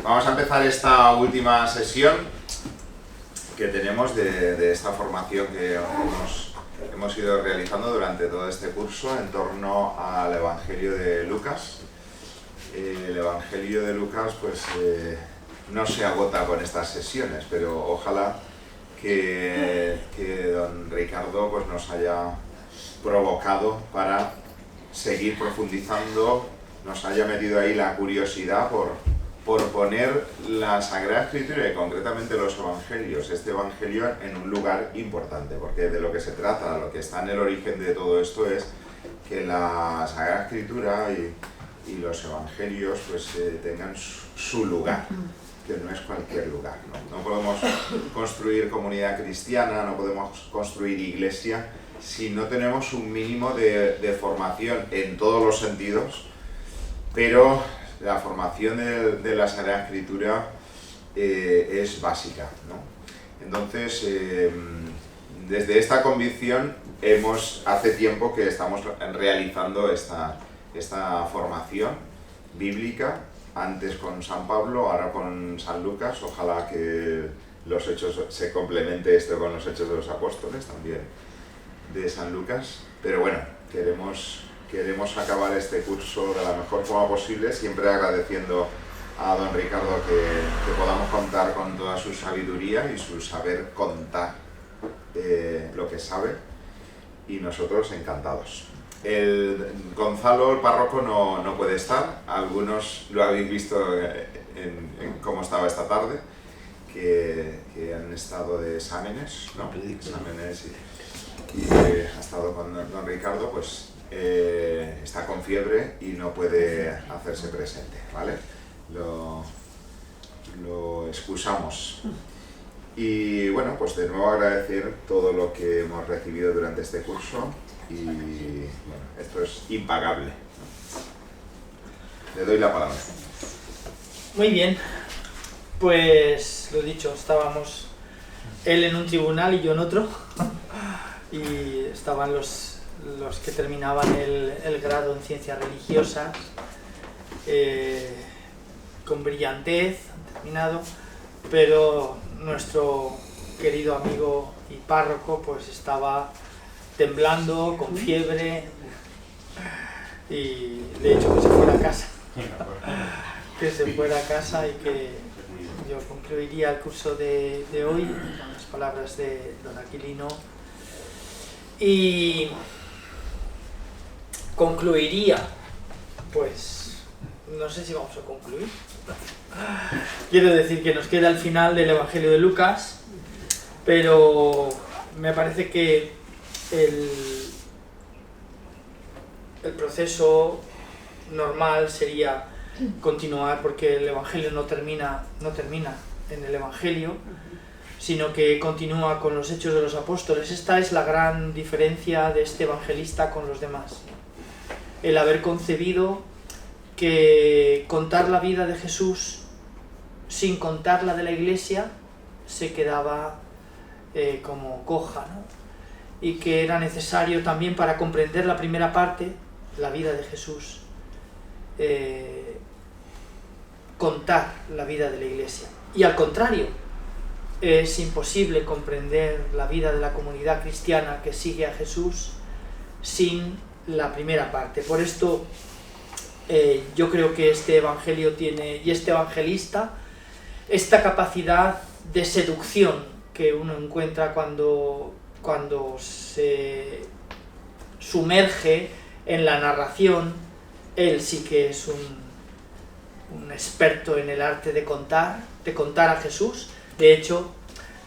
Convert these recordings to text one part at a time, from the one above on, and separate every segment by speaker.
Speaker 1: Vamos a empezar esta última sesión que tenemos de esta formación que hemos ido realizando durante todo este curso en torno al Evangelio de Lucas. El Evangelio de Lucas pues no se agota con estas sesiones, pero ojalá que don Ricardo pues nos haya provocado para seguir profundizando, nos haya metido ahí la curiosidad por poner la Sagrada Escritura y concretamente los Evangelios, este Evangelio en un lugar importante, porque de lo que se trata, lo que está en el origen de todo esto es que la Sagrada Escritura y los Evangelios pues tengan su lugar, que no es cualquier lugar, ¿no? No podemos construir comunidad cristiana, no podemos construir iglesia si no tenemos un mínimo de formación en todos los sentidos, pero la formación de la Sagrada Escritura es básica, ¿no? Entonces, desde esta convicción hace tiempo que estamos realizando esta formación bíblica, antes con San Pablo, ahora con San Lucas. Ojalá que los hechos se complemente esto con los Hechos de los Apóstoles también de San Lucas, pero bueno, queremos acabar este curso de la mejor forma posible, siempre agradeciendo a don Ricardo que podamos contar con toda su sabiduría y su saber contar lo que sabe, y nosotros encantados. Gonzalo, el párroco, no puede estar. Algunos lo habéis visto en cómo estaba esta tarde, que han estado de exámenes, ¿no? Exámenes y ha estado con don Ricardo, pues está con fiebre y no puede hacerse presente, ¿vale? Lo excusamos. Y bueno, pues de nuevo agradecer todo lo que hemos recibido durante este curso y bueno, esto es impagable. Le doy la palabra.
Speaker 2: Muy bien, pues lo dicho, estábamos él en un tribunal y yo en otro y estaban los que terminaban el grado en ciencias religiosas con brillantez, han terminado, pero nuestro querido amigo y párroco pues estaba temblando, con fiebre, y le he dicho que se fuera a casa, y que yo concluiría el curso de hoy con las palabras de don Aquilino, y concluiría, pues no sé si vamos a concluir. Quiero decir que nos queda el final del Evangelio de Lucas, pero me parece que el proceso normal sería continuar, porque el Evangelio no termina en el Evangelio, sino que continúa con los Hechos de los Apóstoles. Esta es la gran diferencia de este evangelista con los demás. El haber concebido que contar la vida de Jesús sin contar la de la Iglesia se quedaba como coja, ¿no? Y que era necesario también, para comprender la primera parte, la vida de Jesús, contar la vida de la Iglesia. Y al contrario, es imposible comprender la vida de la comunidad cristiana que sigue a Jesús sin la primera parte. Por esto yo creo que este evangelio tiene, y este evangelista, esta capacidad de seducción que uno encuentra cuando se sumerge en la narración. Él sí que es un experto en el arte de contar a Jesús. De hecho,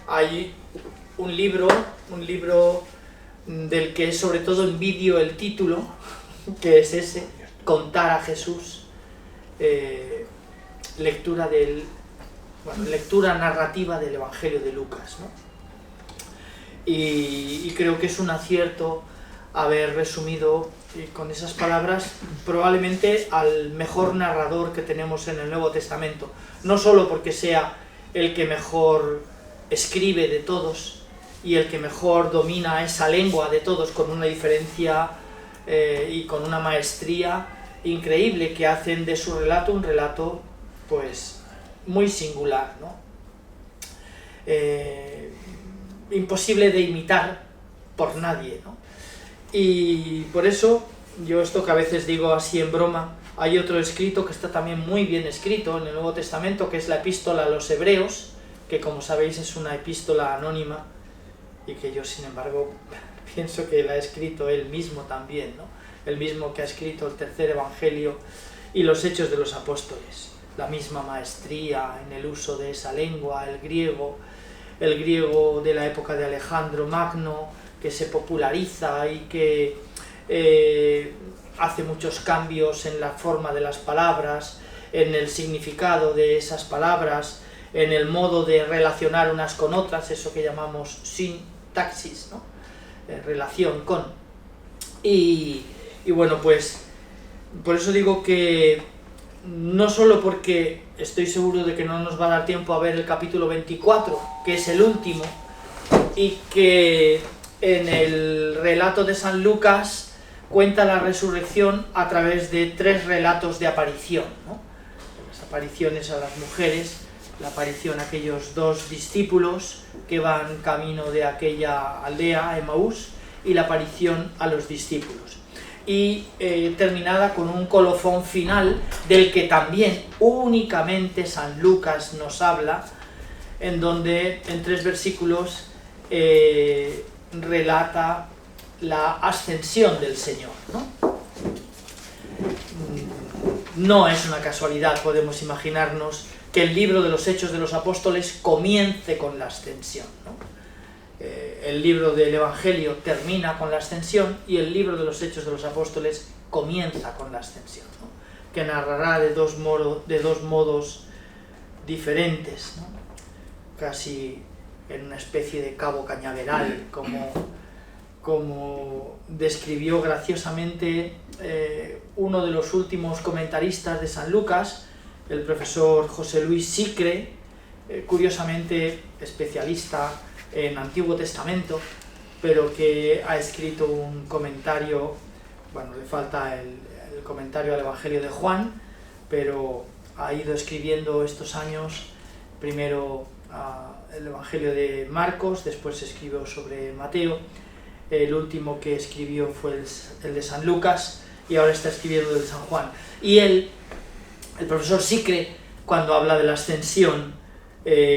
Speaker 2: hay un libro del que sobre todo envidio el título, que es ese, Contar a Jesús, lectura narrativa del Evangelio de Lucas, ¿no? Y creo que es un acierto haber resumido con esas palabras probablemente al mejor narrador que tenemos en el Nuevo Testamento, no solo porque sea el que mejor escribe de todos y el que mejor domina esa lengua de todos, con una diferencia y con una maestría increíble que hacen de su relato un relato pues muy singular, ¿no? Imposible de imitar por nadie, ¿no? Y por eso, yo esto que a veces digo así en broma, hay otro escrito que está también muy bien escrito en el Nuevo Testamento, que es la epístola a los Hebreos, que como sabéis es una epístola anónima, y que yo sin embargo pienso que la ha escrito él mismo también, ¿no? El mismo que ha escrito el tercer Evangelio y los Hechos de los Apóstoles. La misma maestría en el uso de esa lengua, el griego de la época de Alejandro Magno, que se populariza y que hace muchos cambios en la forma de las palabras, en el significado de esas palabras, en el modo de relacionar unas con otras, eso que llamamos sintaxis, ¿no? Relación con. Y bueno, pues por eso digo que no solo porque estoy seguro de que no nos va a dar tiempo a ver el capítulo 24, que es el último, y que en el relato de San Lucas cuenta la resurrección a través de 3 relatos de aparición, ¿no? Las apariciones a las mujeres, la aparición a aquellos 2 discípulos que van camino de aquella aldea, Emaús, y la aparición a los discípulos. Y terminada con un colofón final del que también únicamente San Lucas nos habla, en donde en 3 versículos relata la ascensión del Señor, ¿no? No es una casualidad, podemos imaginarnos, que el libro de los Hechos de los Apóstoles comience con la ascensión, ¿no? El libro del Evangelio termina con la ascensión y el libro de los Hechos de los Apóstoles comienza con la ascensión, ¿no? Que narrará de dos modos diferentes, ¿no? Casi en una especie de cabo cañaveral, como describió graciosamente uno de los últimos comentaristas de San Lucas, el profesor José Luis Sicre, curiosamente especialista en Antiguo Testamento, pero que ha escrito un comentario, bueno, le falta el comentario al Evangelio de Juan, pero ha ido escribiendo estos años, primero el Evangelio de Marcos, después escribió sobre Mateo, el último que escribió fue el de San Lucas, y ahora está escribiendo el de San Juan. Y él, el profesor Sicre, cuando habla de la ascensión,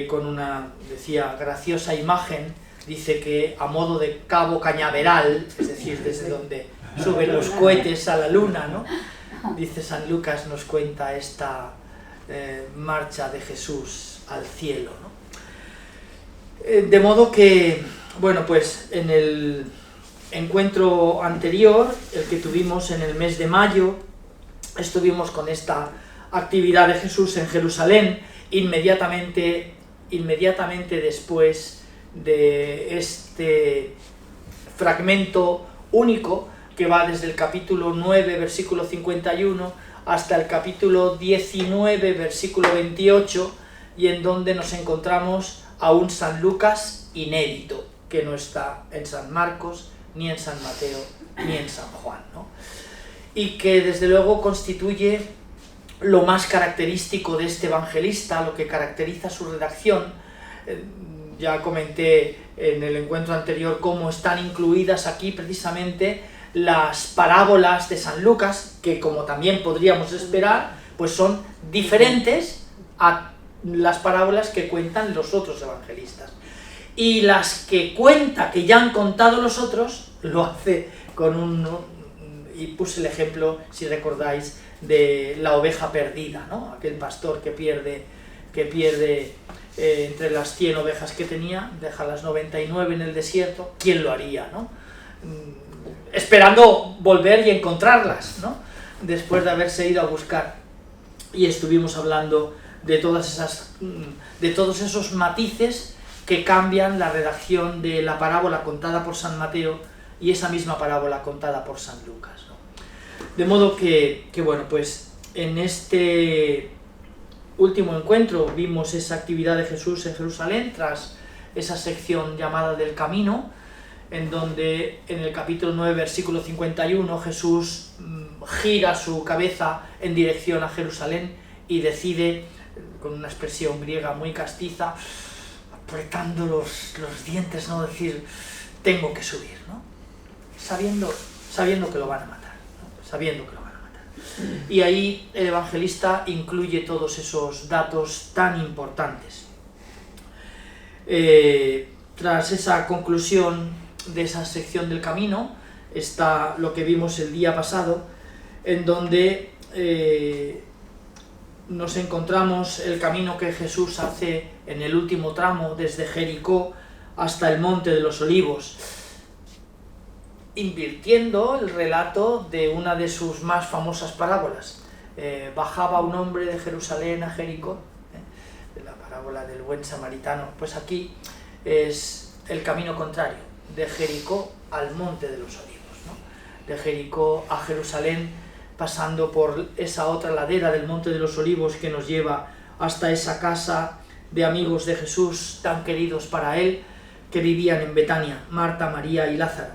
Speaker 2: con una, decía, graciosa imagen, dice que a modo de cabo cañaveral, es decir, desde donde suben los cohetes a la luna, ¿no? Dice San Lucas, nos cuenta esta marcha de Jesús al cielo, ¿no? De modo que, bueno, pues en el encuentro anterior, el que tuvimos en el mes de mayo, estuvimos con esta actividad de Jesús en Jerusalén, inmediatamente después de este fragmento único que va desde el capítulo 9, versículo 51, hasta el capítulo 19, versículo 28, y en donde nos encontramos a un San Lucas inédito, que no está en San Marcos, ni en San Mateo, ni en San Juan, ¿no? Y que desde luego constituye lo más característico de este evangelista, lo que caracteriza su redacción. Ya comenté en el encuentro anterior cómo están incluidas aquí precisamente las parábolas de San Lucas, que como también podríamos esperar, pues son diferentes a las parábolas que cuentan los otros evangelistas. Y las que cuenta, que ya han contado los otros, lo hace con y puse el ejemplo, si recordáis, de la oveja perdida, ¿no? Aquel pastor que pierde entre las 100 ovejas que tenía, deja las 99 en el desierto. ¿Quién lo haría, no? Esperando volver y encontrarlas, ¿no? Después de haberse ido a buscar. Y estuvimos hablando de todos esos matices que cambian la redacción de la parábola contada por San Mateo y esa misma parábola contada por San Lucas, ¿no? De modo que bueno, pues en este último encuentro vimos esa actividad de Jesús en Jerusalén, tras esa sección llamada del camino, en donde en el capítulo 9, versículo 51, Jesús gira su cabeza en dirección a Jerusalén y decide con una expresión griega muy castiza, apretando los dientes, ¿no? Decir, tengo que subir, ¿no? Sabiendo que lo van a matar, ¿no? Sabiendo que lo van a matar. Y ahí el evangelista incluye todos esos datos tan importantes. Tras esa conclusión de esa sección del camino, está lo que vimos el día pasado, en donde nos encontramos el camino que Jesús hace en el último tramo, desde Jericó hasta el Monte de los Olivos, invirtiendo el relato de una de sus más famosas parábolas. Bajaba un hombre de Jerusalén a Jericó, de la parábola del buen samaritano. Pues aquí es el camino contrario, de Jericó al Monte de los Olivos, ¿no? De Jericó a Jerusalén, pasando por esa otra ladera del Monte de los Olivos que nos lleva hasta esa casa de amigos de Jesús tan queridos para él, que vivían en Betania, Marta, María y Lázaro.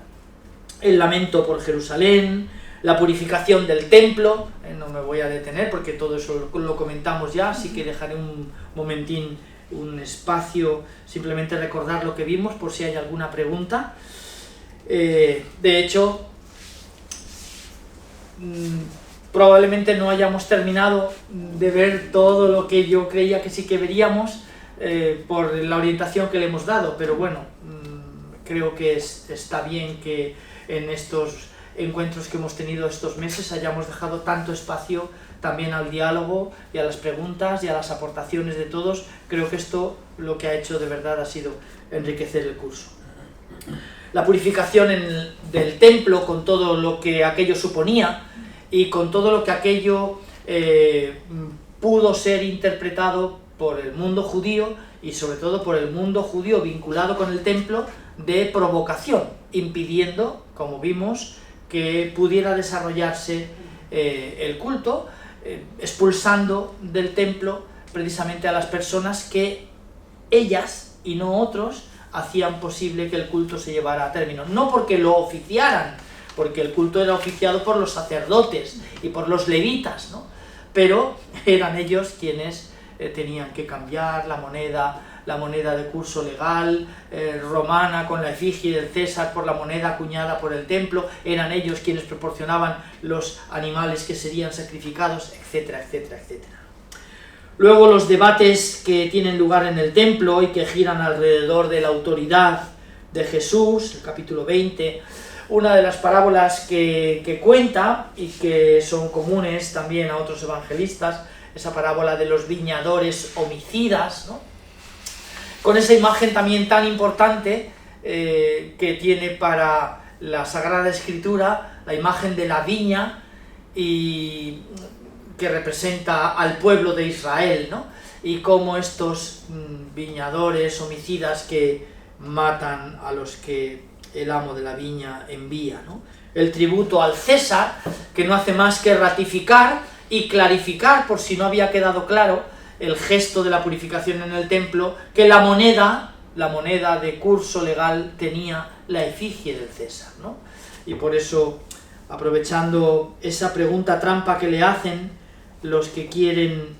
Speaker 2: El lamento por Jerusalén, la purificación del templo, no me voy a detener porque todo eso lo comentamos ya, así que dejaré un momentín, un espacio, simplemente recordar lo que vimos por si hay alguna pregunta. De hecho, probablemente no hayamos terminado de ver todo lo que yo creía que sí que veríamos por la orientación que le hemos dado, pero bueno, creo que está bien que en estos encuentros que hemos tenido estos meses hayamos dejado tanto espacio también al diálogo y a las preguntas y a las aportaciones de todos. Creo que esto lo que ha hecho de verdad ha sido enriquecer el curso. La purificación del templo, con todo lo que aquello suponía y con todo lo que aquello pudo ser interpretado por el mundo judío y sobre todo por el mundo judío vinculado con el templo, de provocación, impidiendo, como vimos, que pudiera desarrollarse el culto, expulsando del templo precisamente a las personas que ellas y no otros hacían posible que el culto se llevara a término. No porque lo oficiaran, porque el culto era oficiado por los sacerdotes y por los levitas, ¿no? Pero eran ellos quienes tenían que cambiar la moneda de curso legal romana con la efigie del César por la moneda acuñada por el templo. Eran ellos quienes proporcionaban los animales que serían sacrificados, etcétera, etcétera, etcétera. Luego los debates que tienen lugar en el templo y que giran alrededor de la autoridad de Jesús, el capítulo 20, una de las parábolas que cuenta y que son comunes también a otros evangelistas, esa parábola de los viñadores homicidas, ¿no? Con esa imagen también tan importante que tiene para la Sagrada Escritura, la imagen de la viña y que representa al pueblo de Israel, ¿no? Y cómo estos viñadores homicidas que matan a los que el amo de la viña envía, ¿no? El tributo al César, que no hace más que ratificar y clarificar, por si no había quedado claro, el gesto de la purificación en el templo, que la moneda de curso legal tenía la efigie del César, ¿no? Y por eso, aprovechando esa pregunta trampa que le hacen los que quieren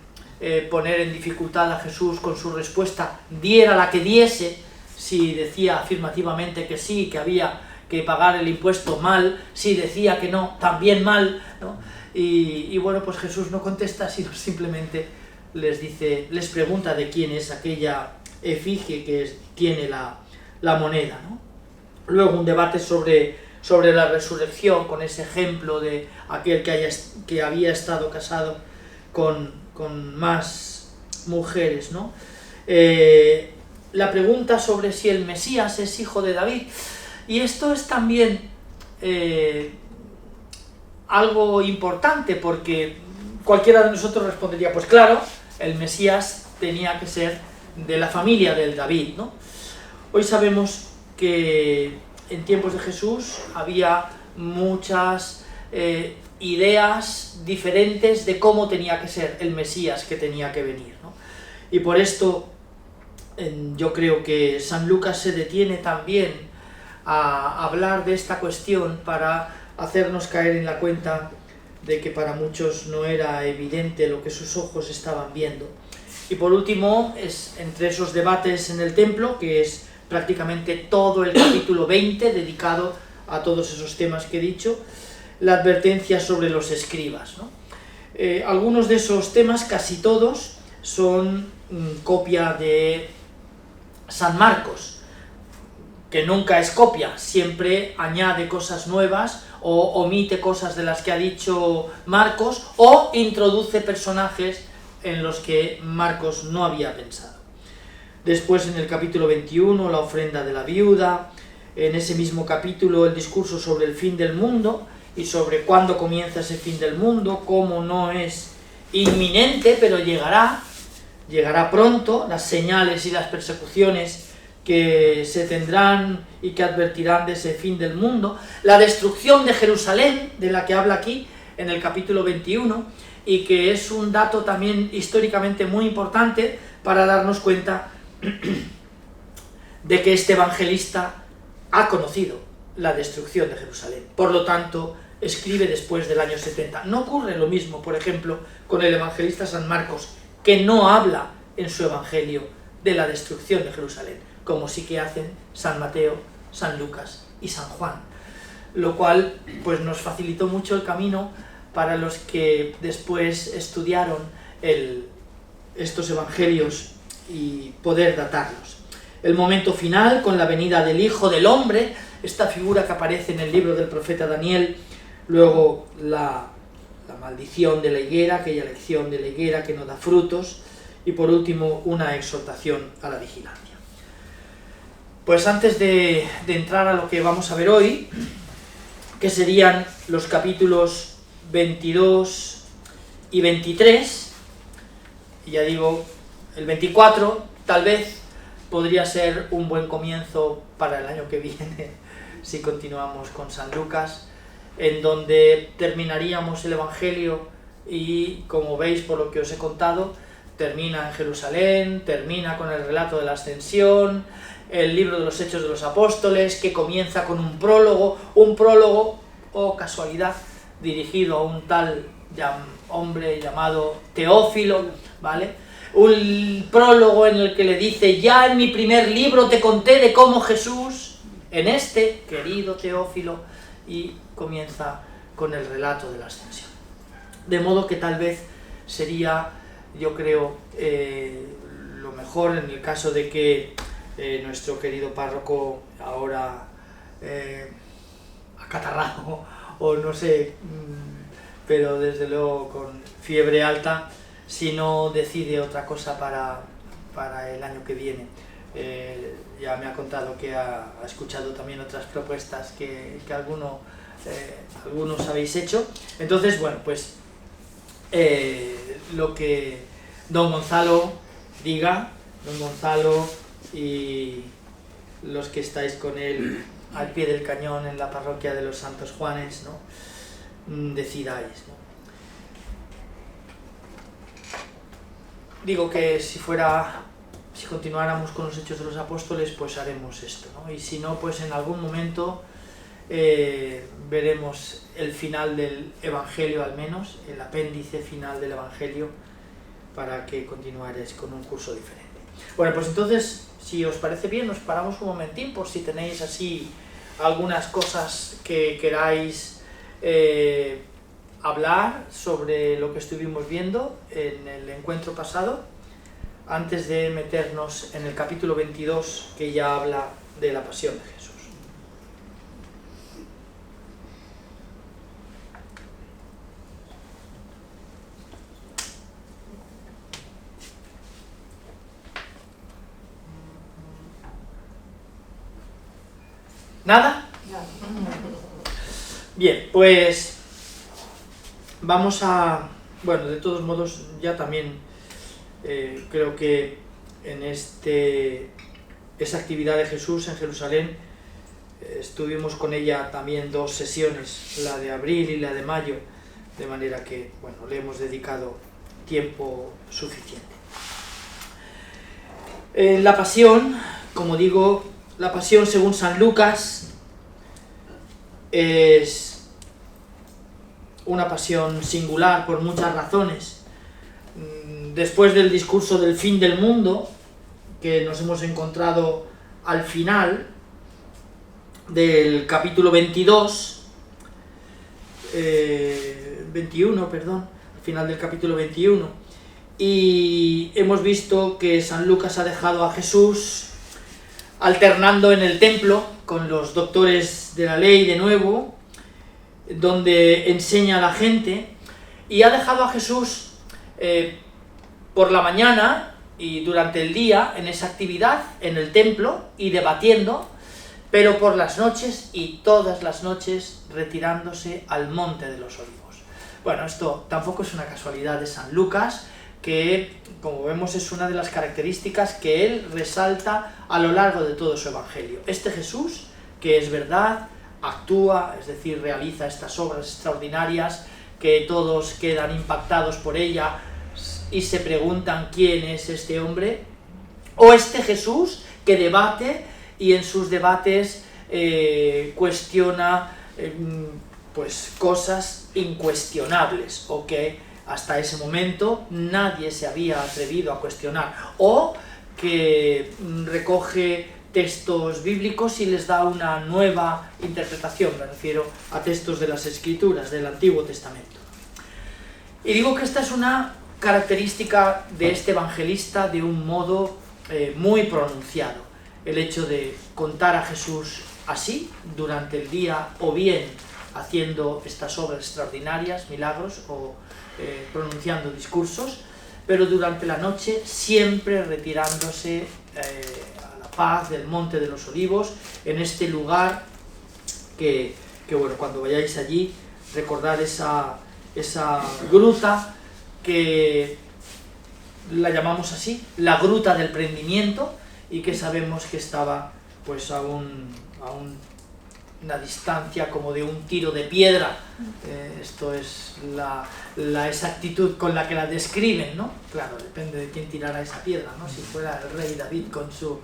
Speaker 2: poner en dificultad a Jesús con su respuesta, diera la que diese, si decía afirmativamente que sí, que había que pagar el impuesto, mal; si decía que no, también mal, ¿no? Y bueno, pues Jesús no contesta, sino simplemente les pregunta de quién es aquella efigie que tiene la moneda, ¿no? Luego un debate sobre la resurrección, con ese ejemplo de aquel que había estado casado con más mujeres, ¿no? La pregunta sobre si el Mesías es hijo de David, y esto es también algo importante, porque cualquiera de nosotros respondería, pues claro, el Mesías tenía que ser de la familia del David, ¿no? Hoy sabemos que en tiempos de Jesús había muchas ideas diferentes de cómo tenía que ser el Mesías que tenía que venir, ¿no? Y por esto yo creo que San Lucas se detiene también a hablar de esta cuestión para hacernos caer en la cuenta de que para muchos no era evidente lo que sus ojos estaban viendo. Y por último, es entre esos debates en el templo, que es prácticamente todo el capítulo 20 dedicado a todos esos temas que he dicho, la advertencia sobre los escribas, ¿no? Algunos de esos temas, casi todos, son copia de San Marcos, que nunca es copia, siempre añade cosas nuevas o omite cosas de las que ha dicho Marcos o introduce personajes en los que Marcos no había pensado. Después, en el capítulo 21, la ofrenda de la viuda, en ese mismo capítulo el discurso sobre el fin del mundo y sobre cuándo comienza ese fin del mundo, cómo no es inminente, pero llegará pronto, las señales y las persecuciones que se tendrán y que advertirán de ese fin del mundo, la destrucción de Jerusalén, de la que habla aquí en el capítulo 21, y que es un dato también históricamente muy importante para darnos cuenta de que este evangelista ha conocido la destrucción de Jerusalén. Por lo tanto, escribe después del año 70. No ocurre lo mismo, por ejemplo, con el evangelista San Marcos, que no habla en su evangelio de la destrucción de Jerusalén, como sí que hacen San Mateo, San Lucas y San Juan. Lo cual pues nos facilitó mucho el camino para los que después estudiaron estos evangelios y poder datarlos. El momento final, con la venida del Hijo del Hombre, esta figura que aparece en el libro del profeta Daniel, luego la maldición de la higuera, aquella lección de la higuera que no da frutos, y por último una exhortación a la vigilancia. Pues antes de entrar a lo que vamos a ver hoy, que serían los capítulos 22 y 23, y ya digo, el 24 tal vez podría ser un buen comienzo para el año que viene, si continuamos con San Lucas, en donde terminaríamos el Evangelio y, como veis por lo que os he contado, termina en Jerusalén, termina con el relato de la ascensión, el libro de los Hechos de los Apóstoles, que comienza con un prólogo, oh casualidad, dirigido a un tal hombre llamado Teófilo, ¿vale? Un prólogo en el que le dice: ya en mi primer libro te conté de cómo Jesús, en este, querido Teófilo, y comienza con el relato de la ascensión. De modo que tal vez sería, yo creo, lo mejor en el caso de que nuestro querido párroco, ahora acatarrado o no sé, pero desde luego con fiebre alta, si no decide otra cosa para el año que viene. Ya me ha contado que ha escuchado también otras propuestas que algunos habéis hecho. Entonces, bueno, pues lo que don Gonzalo diga, don Gonzalo y los que estáis con él al pie del cañón en la parroquia de los Santos Juanes, ¿no? Decidáis, ¿no? Digo que si continuáramos con los Hechos de los Apóstoles, pues haremos esto, ¿no? Y si no, pues en algún momento veremos el final del Evangelio, al menos, el apéndice final del Evangelio, para que continuaréis con un curso diferente. Bueno, pues entonces, si os parece bien, nos paramos un momentín por si tenéis así algunas cosas que queráis hablar sobre lo que estuvimos viendo en el encuentro pasado, antes de meternos en el capítulo 22, que ya habla de la pasión de Jesús. ¿Nada? Bien, pues vamos a... Bueno, de todos modos, ya también creo que en esa actividad de Jesús en Jerusalén estuvimos con ella también 2 sesiones, la de abril y la de mayo, de manera que, bueno, le hemos dedicado tiempo suficiente. La pasión, como digo, la pasión según San Lucas es una pasión singular por muchas razones, después del discurso del fin del mundo, que nos hemos encontrado al final del capítulo 21, al final del capítulo 21, y hemos visto que San Lucas ha dejado a Jesús alternando en el templo con los doctores de la ley de nuevo, donde enseña a la gente, y ha dejado a Jesús por la mañana y durante el día en esa actividad en el templo y debatiendo, pero por las noches y todas las noches retirándose al Monte de los Olivos. Bueno, esto tampoco es una casualidad de San Lucas, que como vemos es una de las características que él resalta a lo largo de todo su evangelio. Este Jesús, que es verdad, actúa, es decir, realiza estas obras extraordinarias que todos quedan impactados por ella y se preguntan quién es este hombre, o este Jesús que debate y en sus debates cuestiona pues cosas incuestionables o que hasta ese momento nadie se había atrevido a cuestionar, o que recoge textos bíblicos y les da una nueva interpretación, me refiero a textos de las Escrituras, del Antiguo Testamento. Y digo que esta es una característica de este evangelista de un modo muy pronunciado, el hecho de contar a Jesús así durante el día, o bien haciendo estas obras extraordinarias, milagros, o pronunciando discursos, pero durante la noche siempre retirándose a la paz del Monte de los Olivos, en este lugar que bueno, cuando vayáis allí, recordad esa gruta que la llamamos así, la gruta del prendimiento, y que sabemos que estaba pues a una distancia como de un tiro de piedra. Esto es la exactitud con la que la describen, ¿no? Claro, depende de quién tirara esa piedra, ¿no? Si fuera el rey David con su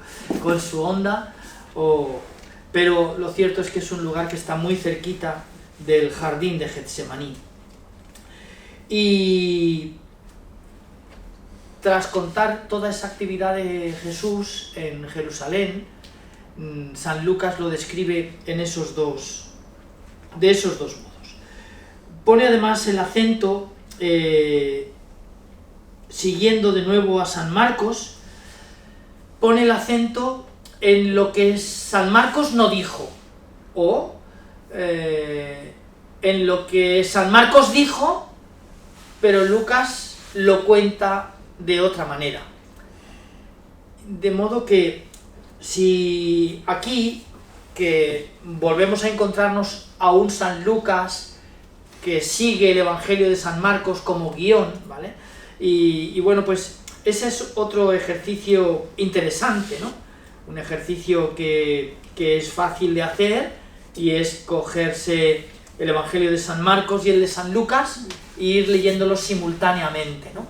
Speaker 2: honda, pero lo cierto es que es un lugar que está muy cerquita del jardín de Getsemaní. Y tras contar toda esa actividad de Jesús en Jerusalén, San Lucas lo describe de esos dos modos. Pone además el acento, siguiendo de nuevo a San Marcos, pone el acento en lo que San Marcos no dijo, o en lo que San Marcos dijo, pero Lucas lo cuenta de otra manera. De modo que si aquí, que volvemos a encontrarnos a un San Lucas que sigue el Evangelio de San Marcos como guión, ¿vale? Y bueno, pues ese es otro ejercicio interesante, ¿no? Un ejercicio que es fácil de hacer, y es cogerse el Evangelio de San Marcos y el de San Lucas e ir leyéndolos simultáneamente, ¿no?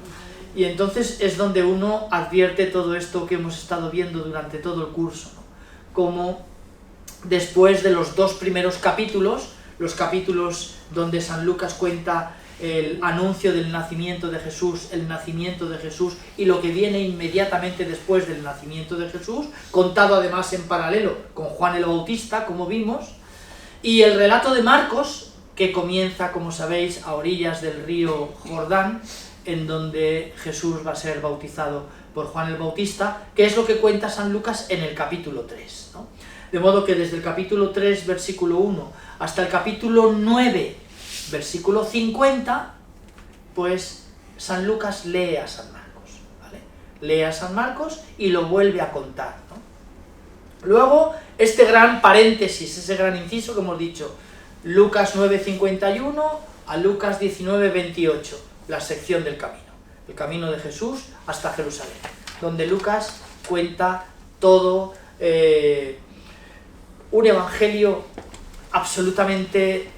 Speaker 2: Y entonces es donde uno advierte todo esto que hemos estado viendo durante todo el curso, ¿no? Como después de los dos primeros capítulos, los capítulos donde San Lucas cuenta el anuncio del nacimiento de Jesús, el nacimiento de Jesús y lo que viene inmediatamente después del nacimiento de Jesús, contado además en paralelo con Juan el Bautista, como vimos, y el relato de Marcos, que comienza, como sabéis, a orillas del río Jordán, en donde Jesús va a ser bautizado por Juan el Bautista, que es lo que cuenta San Lucas en el capítulo 3, ¿no? De modo que desde el capítulo 3, versículo 1, hasta el capítulo 9, versículo 50, pues San Lucas lee a San Marcos, ¿vale? Lee a San Marcos y lo vuelve a contar, ¿no? Luego, este gran paréntesis, ese gran inciso que hemos dicho, Lucas 9:51 a Lucas 19:28, la sección del camino, el camino de Jesús hasta Jerusalén, donde Lucas cuenta todo, un evangelio absolutamente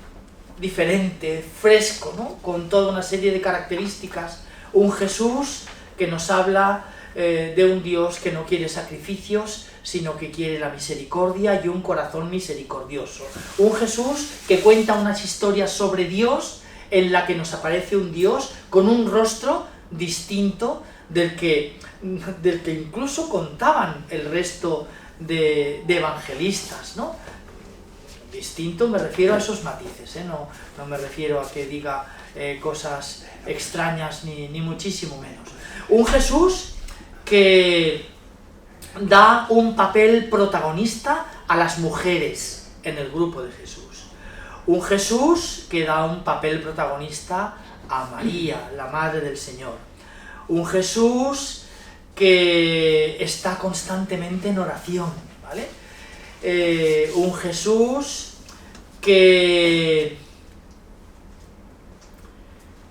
Speaker 2: diferente, fresco, ¿no? Con toda una serie de características, un Jesús que nos habla de un Dios que no quiere sacrificios, sino que quiere la misericordia y un corazón misericordioso, un Jesús que cuenta unas historias sobre Dios, en la que nos aparece un Dios con un rostro distinto del que incluso contaban el resto de evangelistas, ¿no? Distinto me refiero a esos matices, ¿eh? No me refiero a que diga cosas extrañas ni muchísimo menos. Un Jesús que da un papel protagonista a las mujeres en el grupo de Jesús. Un Jesús que da un papel protagonista a María, la Madre del Señor. Un Jesús que está constantemente en oración, ¿vale? Un Jesús que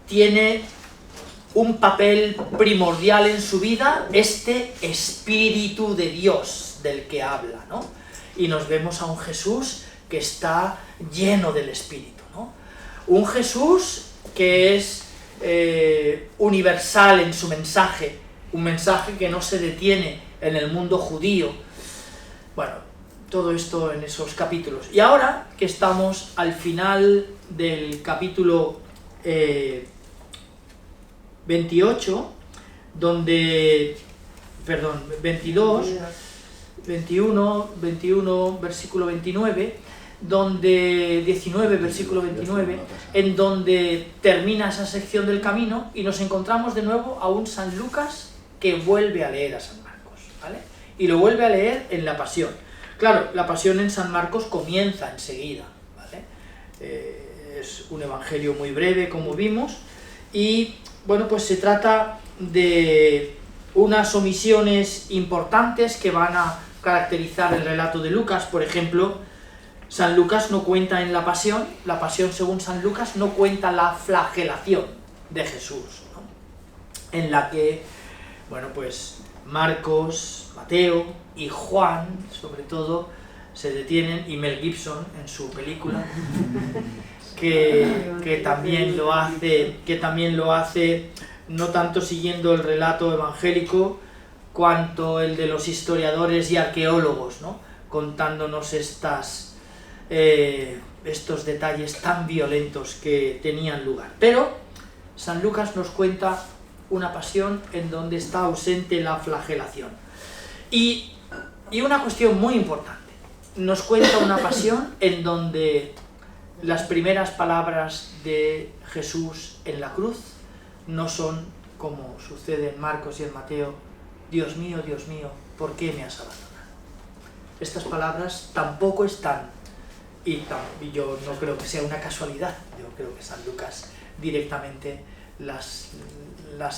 Speaker 2: tiene un papel primordial en su vida, este Espíritu de Dios del que habla, ¿no? Y nos vemos a un Jesús que está lleno del Espíritu, ¿no? Un Jesús que es universal en su mensaje, un mensaje que no se detiene en el mundo judío. Bueno, todo esto en esos capítulos. Y ahora que estamos al final del capítulo 22, versículo 29, donde 19, versículo 29, en donde termina esa sección del camino y nos encontramos de nuevo a un San Lucas que vuelve a leer a San Marcos, ¿vale? Y lo vuelve a leer en la Pasión. Claro, la Pasión en San Marcos comienza enseguida, ¿vale? Es un evangelio muy breve, como vimos, y bueno, pues se trata de unas omisiones importantes que van a caracterizar el relato de Lucas. Por ejemplo, San Lucas no cuenta en la Pasión según San Lucas no cuenta la flagelación de Jesús, ¿no? En la que, bueno, pues Marcos, Mateo y Juan, sobre todo, se detienen, y Mel Gibson en su película, que también lo hace no tanto siguiendo el relato evangélico cuanto el de los historiadores y arqueólogos, ¿no? Contándonos estos detalles tan violentos que tenían lugar. Pero San Lucas nos cuenta una pasión en donde está ausente la flagelación. Y una cuestión muy importante, nos cuenta una pasión en donde las primeras palabras de Jesús en la cruz no son, como sucede en Marcos y en Mateo, Dios mío, ¿por qué me has abandonado? Estas palabras tampoco están, y yo no creo que sea una casualidad, yo creo que San Lucas directamente las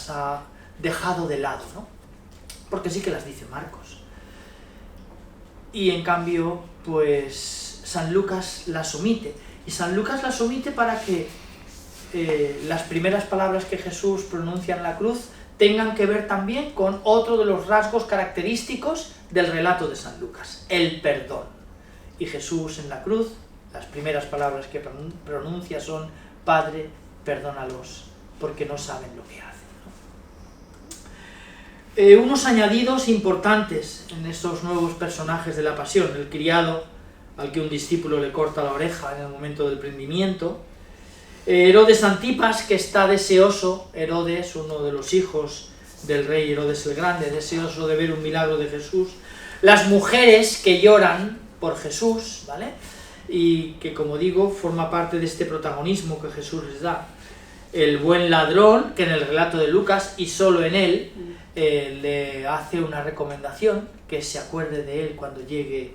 Speaker 2: ha dejado de lado, ¿no? Porque sí que las dice Marcos. Y en cambio, pues San Lucas las omite. Y San Lucas las omite para que las primeras palabras que Jesús pronuncia en la cruz tengan que ver también con otro de los rasgos característicos del relato de San Lucas, el perdón. Y Jesús en la cruz, las primeras palabras que pronuncia son: Padre, perdónalos, porque no saben lo que hacen, ¿no? Unos añadidos importantes en estos nuevos personajes de la Pasión: el criado al que un discípulo le corta la oreja en el momento del prendimiento, Herodes Antipas, que está deseoso, Herodes, uno de los hijos del rey Herodes el Grande, deseoso de ver un milagro de Jesús, las mujeres que lloran por Jesús, ¿vale? Y que, como digo, forma parte de este protagonismo que Jesús les da. El buen ladrón, que en el relato de Lucas, y solo en él, le hace una recomendación, que se acuerde de él cuando llegue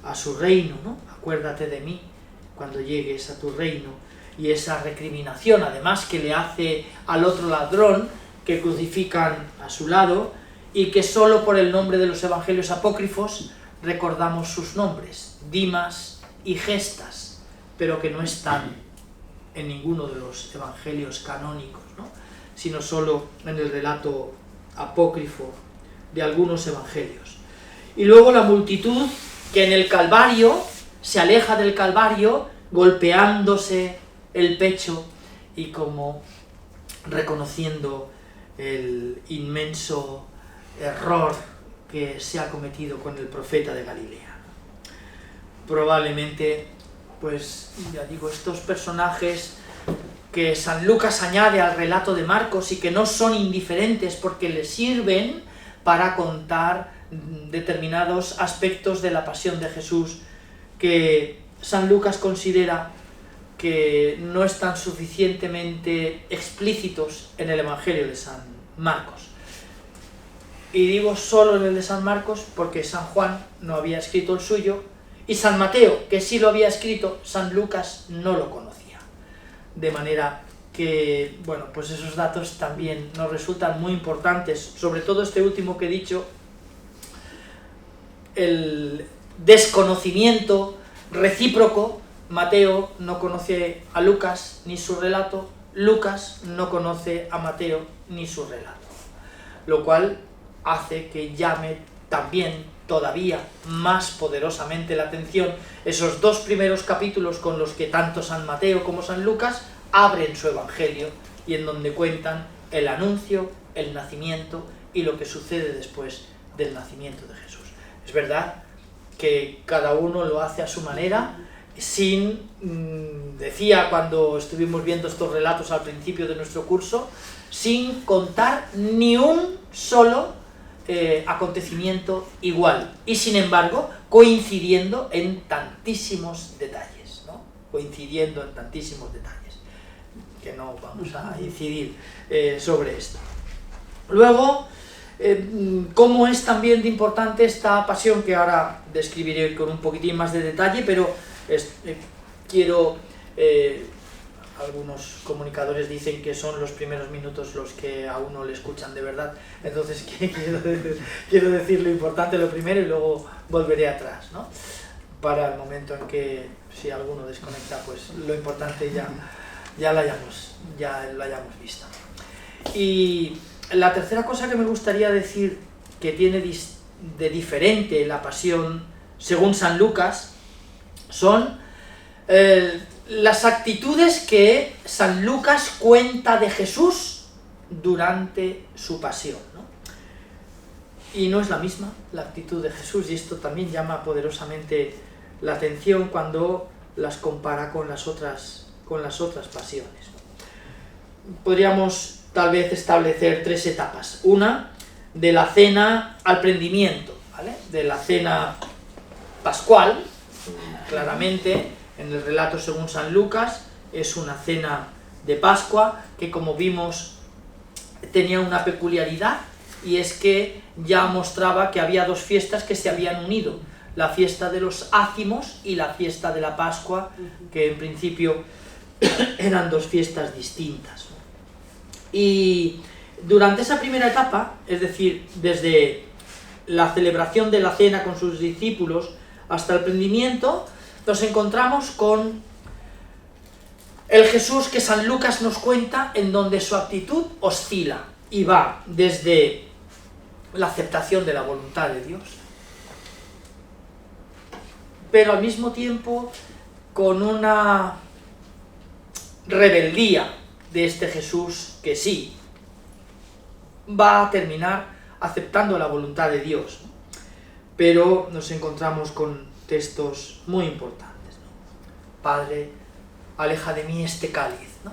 Speaker 2: a su reino, ¿no? Acuérdate de mí cuando llegues a tu reino. Y esa recriminación, además, que le hace al otro ladrón que crucifican a su lado, y que solo por el nombre de los evangelios apócrifos recordamos sus nombres, Dimas y Gestas, pero que no están en ninguno de los evangelios canónicos, ¿no? Sino solo en el relato apócrifo de algunos evangelios. Y luego la multitud que en el Calvario se aleja del Calvario golpeándose el pecho y como reconociendo el inmenso error que se ha cometido con el profeta de Galilea. Probablemente, pues ya digo, estos personajes que San Lucas añade al relato de Marcos y que no son indiferentes porque le sirven para contar determinados aspectos de la pasión de Jesús que San Lucas considera que no están suficientemente explícitos en el Evangelio de San Marcos. Y digo solo en el de San Marcos porque San Juan no había escrito el suyo, y San Mateo, que sí lo había escrito, San Lucas no lo conocía. De manera que, bueno, pues esos datos también nos resultan muy importantes, sobre todo este último que he dicho, el desconocimiento recíproco. Mateo no conoce a Lucas ni su relato, Lucas no conoce a Mateo ni su relato, lo cual hace que llame también todavía más poderosamente la atención esos dos primeros capítulos con los que tanto San Mateo como San Lucas abren su evangelio y en donde cuentan el anuncio, el nacimiento y lo que sucede después del nacimiento de Jesús. Es verdad que cada uno lo hace a su manera, decía cuando estuvimos viendo estos relatos al principio de nuestro curso, sin contar ni un solo acontecimiento igual, y sin embargo coincidiendo en tantísimos detalles, ¿no? Coincidiendo en tantísimos detalles, que no vamos a incidir sobre esto. Luego, cómo es también de importante esta pasión, que ahora describiré con un poquitín más de detalle, pero quiero... algunos comunicadores dicen que son los primeros minutos los que a uno le escuchan de verdad, entonces quiero decir lo importante lo primero y luego volveré atrás, ¿no? Para el momento en que, si alguno desconecta, pues lo importante ya lo hayamos visto. Y la tercera cosa que me gustaría decir que tiene de diferente la pasión según San Lucas son las actitudes que San Lucas cuenta de Jesús durante su pasión, ¿no? Y no es la misma la actitud de Jesús, y esto también llama poderosamente la atención cuando las compara con las otras pasiones, ¿no? Podríamos tal vez establecer tres etapas. Una, de la cena al prendimiento, ¿vale? De la cena pascual, claramente, en el relato según San Lucas, es una cena de Pascua que, como vimos, tenía una peculiaridad, y es que ya mostraba que había dos fiestas que se habían unido, la fiesta de los ácimos y la fiesta de la Pascua, que en principio eran dos fiestas distintas, ¿no? Y durante esa primera etapa, es decir, desde la celebración de la cena con sus discípulos hasta el prendimiento, nos encontramos con el Jesús que San Lucas nos cuenta, en donde su actitud oscila y va desde la aceptación de la voluntad de Dios, pero al mismo tiempo con una rebeldía de este Jesús que sí va a terminar aceptando la voluntad de Dios, ¿no? Pero nos encontramos con textos muy importantes, ¿no? Padre, aleja de mí este cáliz, ¿no?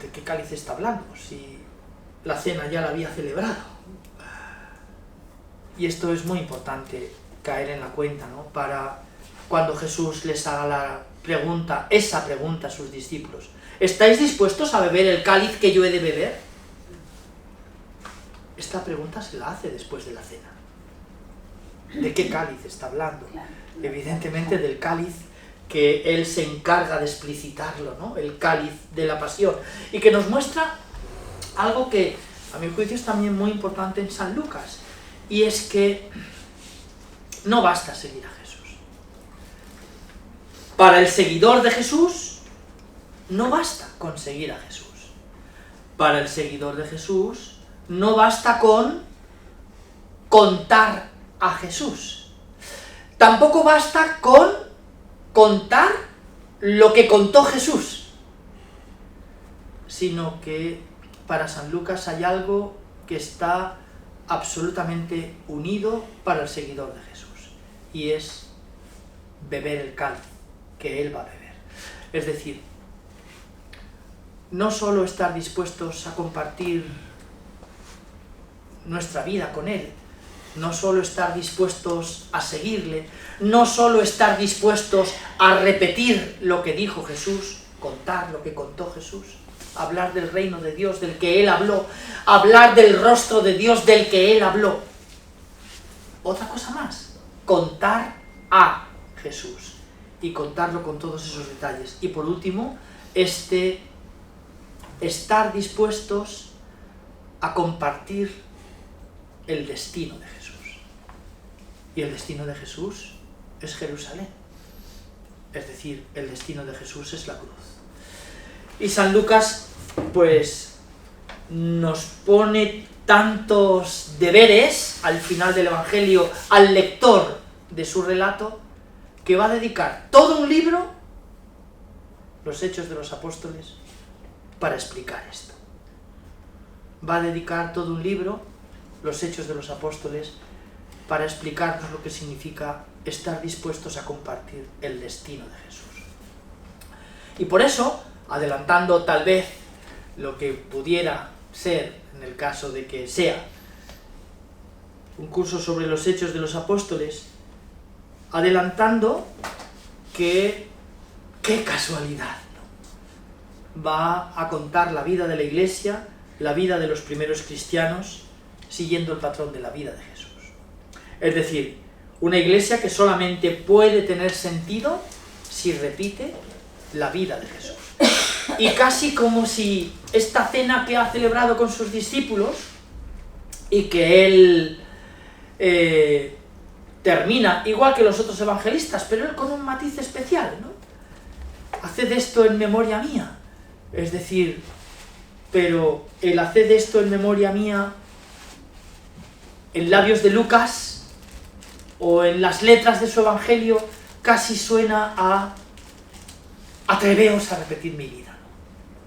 Speaker 2: ¿De qué cáliz está hablando? Si la cena ya la había celebrado. Y esto es muy importante caer en la cuenta, ¿no? Para cuando Jesús les haga esa pregunta a sus discípulos: ¿estáis dispuestos a beber el cáliz que yo he de beber? Esta pregunta se la hace después de la cena. ¿De qué cáliz está hablando? Evidentemente del cáliz que él se encarga de explicitarlo, ¿no? El cáliz de la pasión, y que nos muestra algo que a mi juicio es también muy importante en San Lucas, y es que no basta seguir a Jesús. Para el seguidor de Jesús no basta con seguir a Jesús. Para el seguidor de Jesús no basta con contar a Jesús. Tampoco basta con contar lo que contó Jesús, sino que para San Lucas hay algo que está absolutamente unido para el seguidor de Jesús, y es beber el cáliz que él va a beber. Es decir, no solo estar dispuestos a compartir nuestra vida con Él, no solo estar dispuestos a seguirle, no solo estar dispuestos a repetir lo que dijo Jesús, contar lo que contó Jesús, hablar del reino de Dios del que Él habló, hablar del rostro de Dios del que Él habló. Otra cosa más, contar a Jesús y contarlo con todos esos detalles. Y por último, estar dispuestos a compartir el destino de Jesús. Y el destino de Jesús es Jerusalén. Es decir, el destino de Jesús es la cruz. Y San Lucas, pues, nos pone tantos deberes al final del Evangelio al lector de su relato, que va a dedicar todo un libro, los Hechos de los Apóstoles, para explicar esto. Va a dedicar todo un libro, los Hechos de los Apóstoles, para explicarnos lo que significa estar dispuestos a compartir el destino de Jesús. Y por eso, adelantando tal vez lo que pudiera ser, en el caso de que sea un curso sobre los Hechos de los Apóstoles, adelantando que, qué casualidad, ¿no? Va a contar la vida de la Iglesia, la vida de los primeros cristianos, siguiendo el patrón de la vida de Jesús. Es decir, una Iglesia que solamente puede tener sentido si repite la vida de Jesús. Y casi como si esta cena que ha celebrado con sus discípulos y que Él termina igual que los otros evangelistas, pero Él con un matiz especial, ¿no? Haced esto en memoria mía. Es decir, pero el haced esto en memoria mía en labios de Lucas o en las letras de su evangelio casi suena a atreveos a repetir mi vida,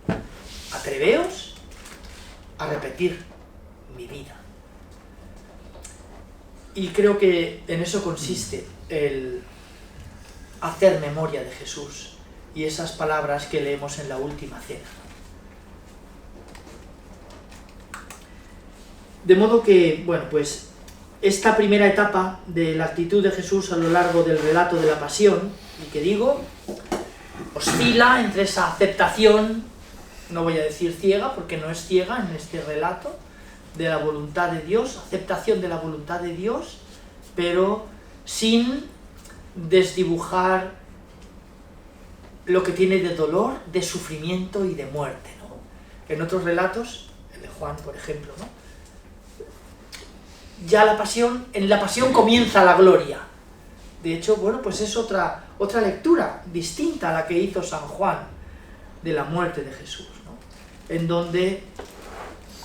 Speaker 2: ¿no? Atreveos a repetir mi vida. Y creo que en eso consiste el hacer memoria de Jesús y esas palabras que leemos en la última cena. De modo que, bueno, pues esta primera etapa de la actitud de Jesús a lo largo del relato de la pasión, y que digo, oscila entre esa aceptación, no voy a decir ciega, porque no es ciega en este relato, de la voluntad de Dios, aceptación de la voluntad de Dios, pero sin desdibujar lo que tiene de dolor, de sufrimiento y de muerte, ¿no? En otros relatos, el de Juan, por ejemplo, ¿no? Ya la pasión, en la pasión comienza la gloria. De hecho, bueno, pues es otra lectura distinta a la que hizo San Juan de la muerte de Jesús, ¿no? En donde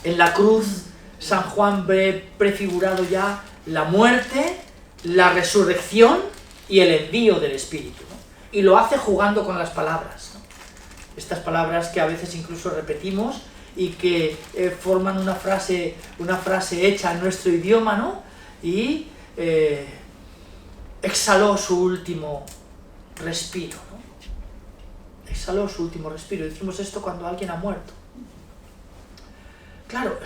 Speaker 2: en la cruz San Juan ve prefigurado ya la muerte, la resurrección y el envío del Espíritu, ¿no? Y lo hace jugando con las palabras, ¿no? Estas palabras que a veces incluso repetimos y que forman una frase hecha en nuestro idioma, ¿no? Y exhaló su último respiro, ¿no? Exhaló su último respiro. Decimos esto cuando alguien ha muerto. Claro,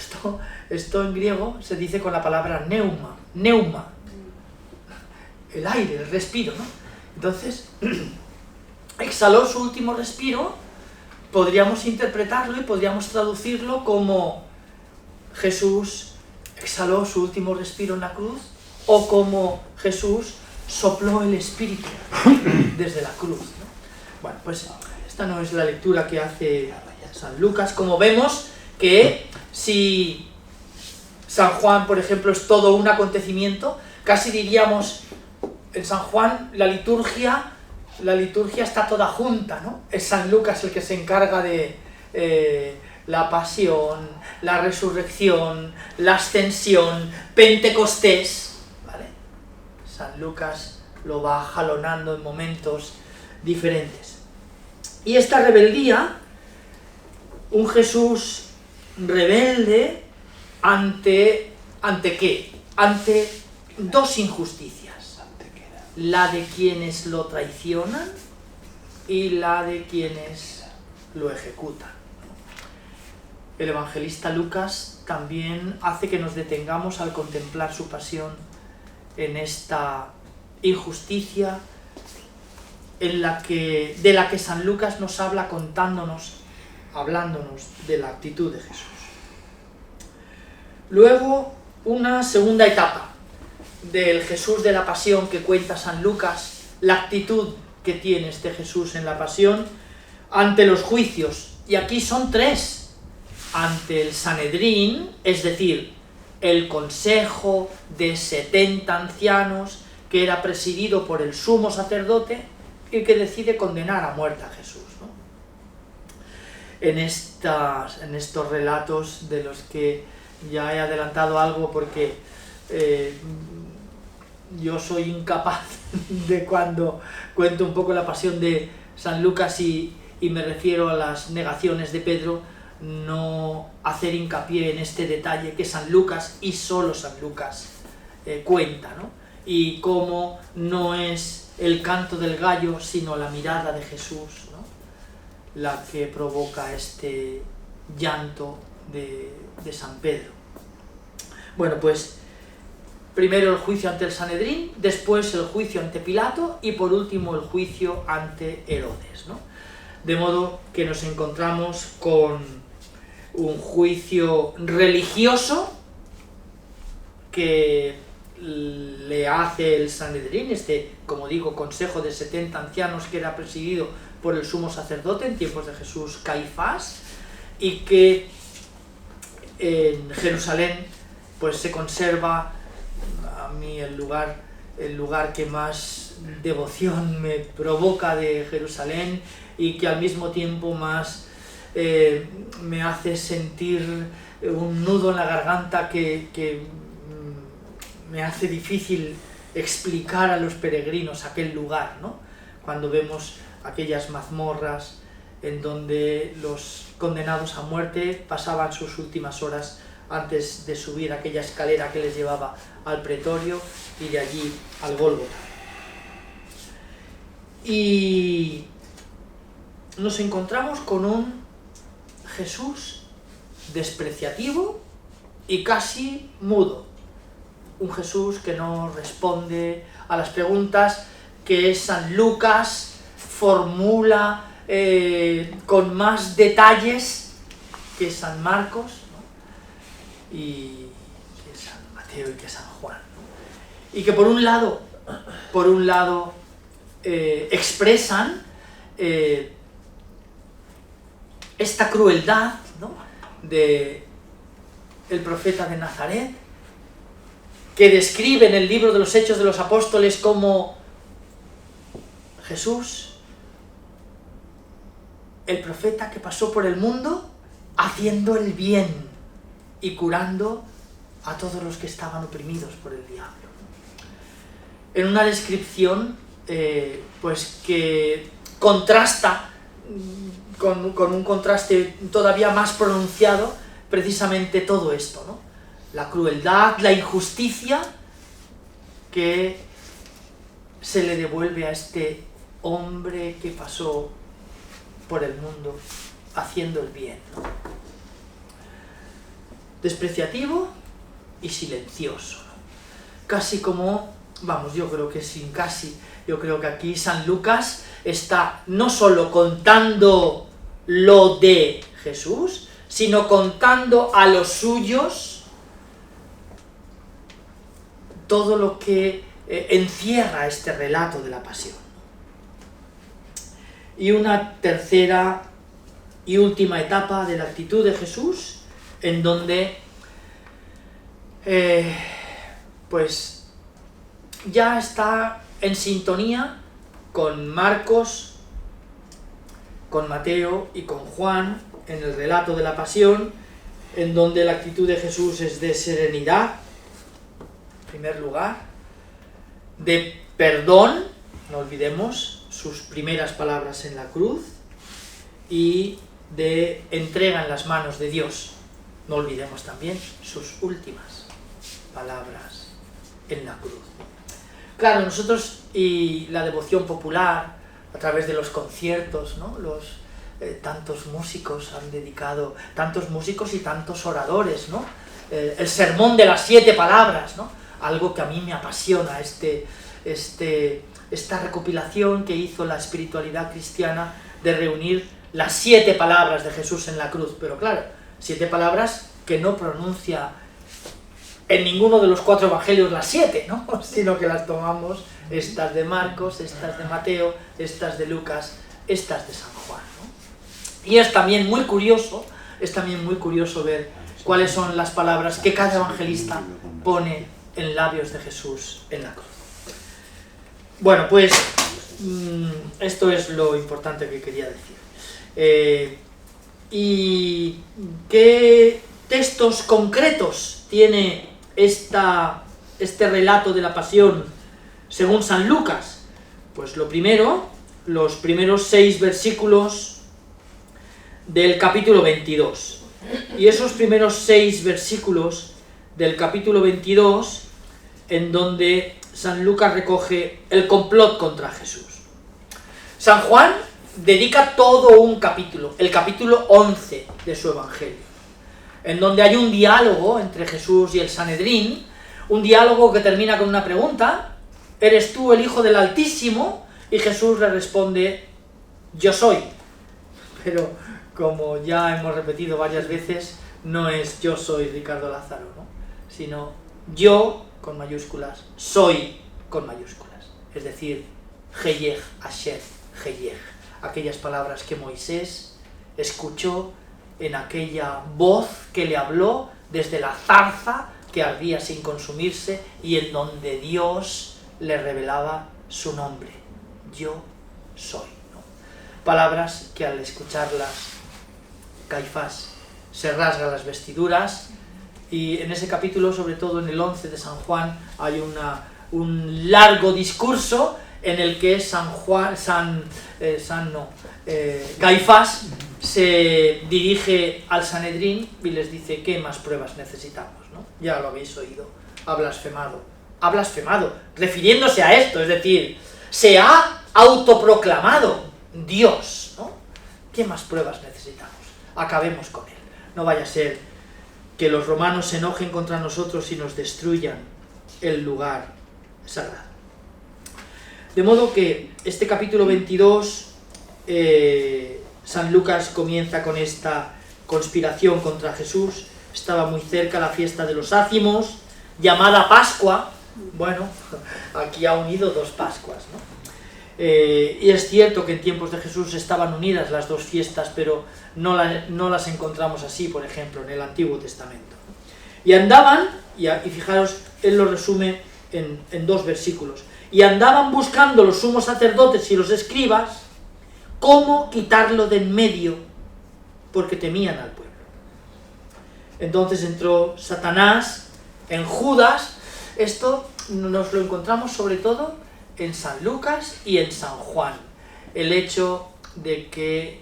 Speaker 2: esto en griego se dice con la palabra neuma, el aire, el respiro, ¿no? Entonces, exhaló su último respiro. Podríamos interpretarlo y podríamos traducirlo como Jesús exhaló su último respiro en la cruz, o como Jesús sopló el Espíritu desde la cruz, ¿no? Bueno, pues esta no es la lectura que hace San Lucas. Como vemos que si San Juan, por ejemplo, es todo un acontecimiento, casi diríamos en San Juan la liturgia está toda junta, ¿no? Es San Lucas el que se encarga de la pasión, la resurrección, la ascensión, Pentecostés, ¿vale? San Lucas lo va jalonando en momentos diferentes. Y esta rebeldía, un Jesús rebelde ante ¿qué? Ante dos injusticias. La de quienes lo traicionan y la de quienes lo ejecutan. El evangelista Lucas también hace que nos detengamos al contemplar su pasión en esta injusticia de la que San Lucas nos habla hablándonos de la actitud de Jesús. Luego, una segunda etapa del Jesús de la Pasión que cuenta San Lucas, la actitud que tiene este Jesús en la Pasión ante los juicios. Y aquí son tres. Ante el Sanedrín, es decir, el consejo de 70 ancianos que era presidido por el sumo sacerdote y que decide condenar a muerte a Jesús, ¿no? En estos relatos de los que ya he adelantado algo porque yo soy incapaz de, cuando cuento un poco la pasión de San Lucas y me refiero a las negaciones de Pedro, no hacer hincapié en este detalle que San Lucas y solo San Lucas cuenta, ¿no? Y cómo no es el canto del gallo, sino la mirada de Jesús, ¿no?, la que provoca este llanto de San Pedro. Bueno, pues primero el juicio ante el Sanedrín, después el juicio ante Pilato y por último el juicio ante Herodes, ¿no? De modo que nos encontramos con un juicio religioso que le hace el Sanedrín, como digo, consejo de 70 ancianos que era presidido por el sumo sacerdote en tiempos de Jesús, Caifás, y que en Jerusalén pues se conserva, a mí el lugar que más devoción me provoca de Jerusalén y que al mismo tiempo más me hace sentir un nudo en la garganta que me hace difícil explicar a los peregrinos aquel lugar, ¿no? Cuando vemos aquellas mazmorras en donde los condenados a muerte pasaban sus últimas horas antes de subir aquella escalera que les llevaba al pretorio y de allí al Gólgota. Y nos encontramos con un Jesús despreciativo y casi mudo. Un Jesús que no responde a las preguntas que San Lucas formula con más detalles que San Marcos, ¿no?, y que San Mateo y que San Juan, ¿no? Y que por un lado expresan esta crueldad, ¿no?, de el profeta de Nazaret, que describe en el libro de los Hechos de los Apóstoles como Jesús, el profeta que pasó por el mundo haciendo el bien y curando a todos los que estaban oprimidos por el diablo. En una descripción pues que contrasta con un contraste todavía más pronunciado precisamente todo esto, ¿no? La crueldad, la injusticia que se le devuelve a este hombre que pasó por el mundo haciendo el bien, ¿no? Despreciativo y silencioso, ¿no? Casi como, yo creo que aquí San Lucas está no solo contando lo de Jesús, sino contando a los suyos todo lo que encierra este relato de la pasión. Y una tercera y última etapa de la actitud de Jesús, en donde pues ya está en sintonía con Marcos, con Mateo y con Juan en el relato de la pasión, en donde la actitud de Jesús es de serenidad, en primer lugar, de perdón, no olvidemos sus primeras palabras en la cruz, y de entrega en las manos de Dios, no olvidemos también sus últimas palabras en la cruz. Claro, nosotros y la devoción popular a través de los conciertos, ¿no? Tantos músicos han dedicado, tantos músicos y tantos oradores, ¿no? El sermón de las 7 palabras, ¿no? Algo que a mí me apasiona, esta recopilación que hizo la espiritualidad cristiana de reunir las 7 palabras de Jesús en la cruz, pero claro, 7 palabras que no pronuncia en ninguno de los 4 evangelios las 7, ¿no? Sino que las tomamos, estas de Marcos, estas de Mateo, estas de Lucas, estas de San Juan, ¿no? Y es también muy curioso ver cuáles son las palabras que cada evangelista pone en labios de Jesús en la cruz. Bueno, pues esto es lo importante que quería decir. ¿Y qué textos concretos tiene este relato de la pasión según San Lucas? Pues lo primero, los primeros 6 versículos del capítulo 22. Y esos primeros 6 versículos del capítulo 22, en donde San Lucas recoge el complot contra Jesús. San Juan dedica todo un capítulo, el capítulo 11 de su evangelio, en donde hay un diálogo entre Jesús y el Sanedrín, un diálogo que termina con una pregunta: ¿eres tú el Hijo del Altísimo? Y Jesús le responde: yo soy. Pero como ya hemos repetido varias veces, no es yo soy Ricardo Lázaro, ¿no? Sino yo con mayúsculas, soy con mayúsculas. Es decir, Heyech, Asher, Heyech. Aquellas palabras que Moisés escuchó en aquella voz que le habló desde la zarza que ardía sin consumirse y en donde Dios le revelaba su nombre. Yo soy, ¿no? Palabras que al escucharlas Caifás se rasga las vestiduras, y en ese capítulo, sobre todo en el 11 de San Juan, hay un largo discurso en el que Caifás se dirige al Sanedrín y les dice: ¿qué más pruebas necesitamos, ¿no? Ya lo habéis oído, ha blasfemado, refiriéndose a esto, es decir, se ha autoproclamado Dios, ¿no? ¿Qué más pruebas necesitamos? Acabemos con él. No vaya a ser que los romanos se enojen contra nosotros y nos destruyan el lugar sagrado. De modo que este capítulo 22, San Lucas comienza con esta conspiración contra Jesús. Estaba muy cerca la fiesta de los ácimos, llamada Pascua. Bueno, aquí ha unido 2 Pascuas, ¿no? Y es cierto que en tiempos de Jesús estaban unidas las 2 fiestas, pero no las encontramos así, por ejemplo, en el Antiguo Testamento. Y andaban, y fijaros, él lo resume en 2 versículos, y andaban buscando los sumos sacerdotes y los escribas cómo quitarlo de en medio, porque temían al pueblo. Entonces entró Satanás en Judas. Esto nos lo encontramos sobre todo en San Lucas y en San Juan, el hecho de que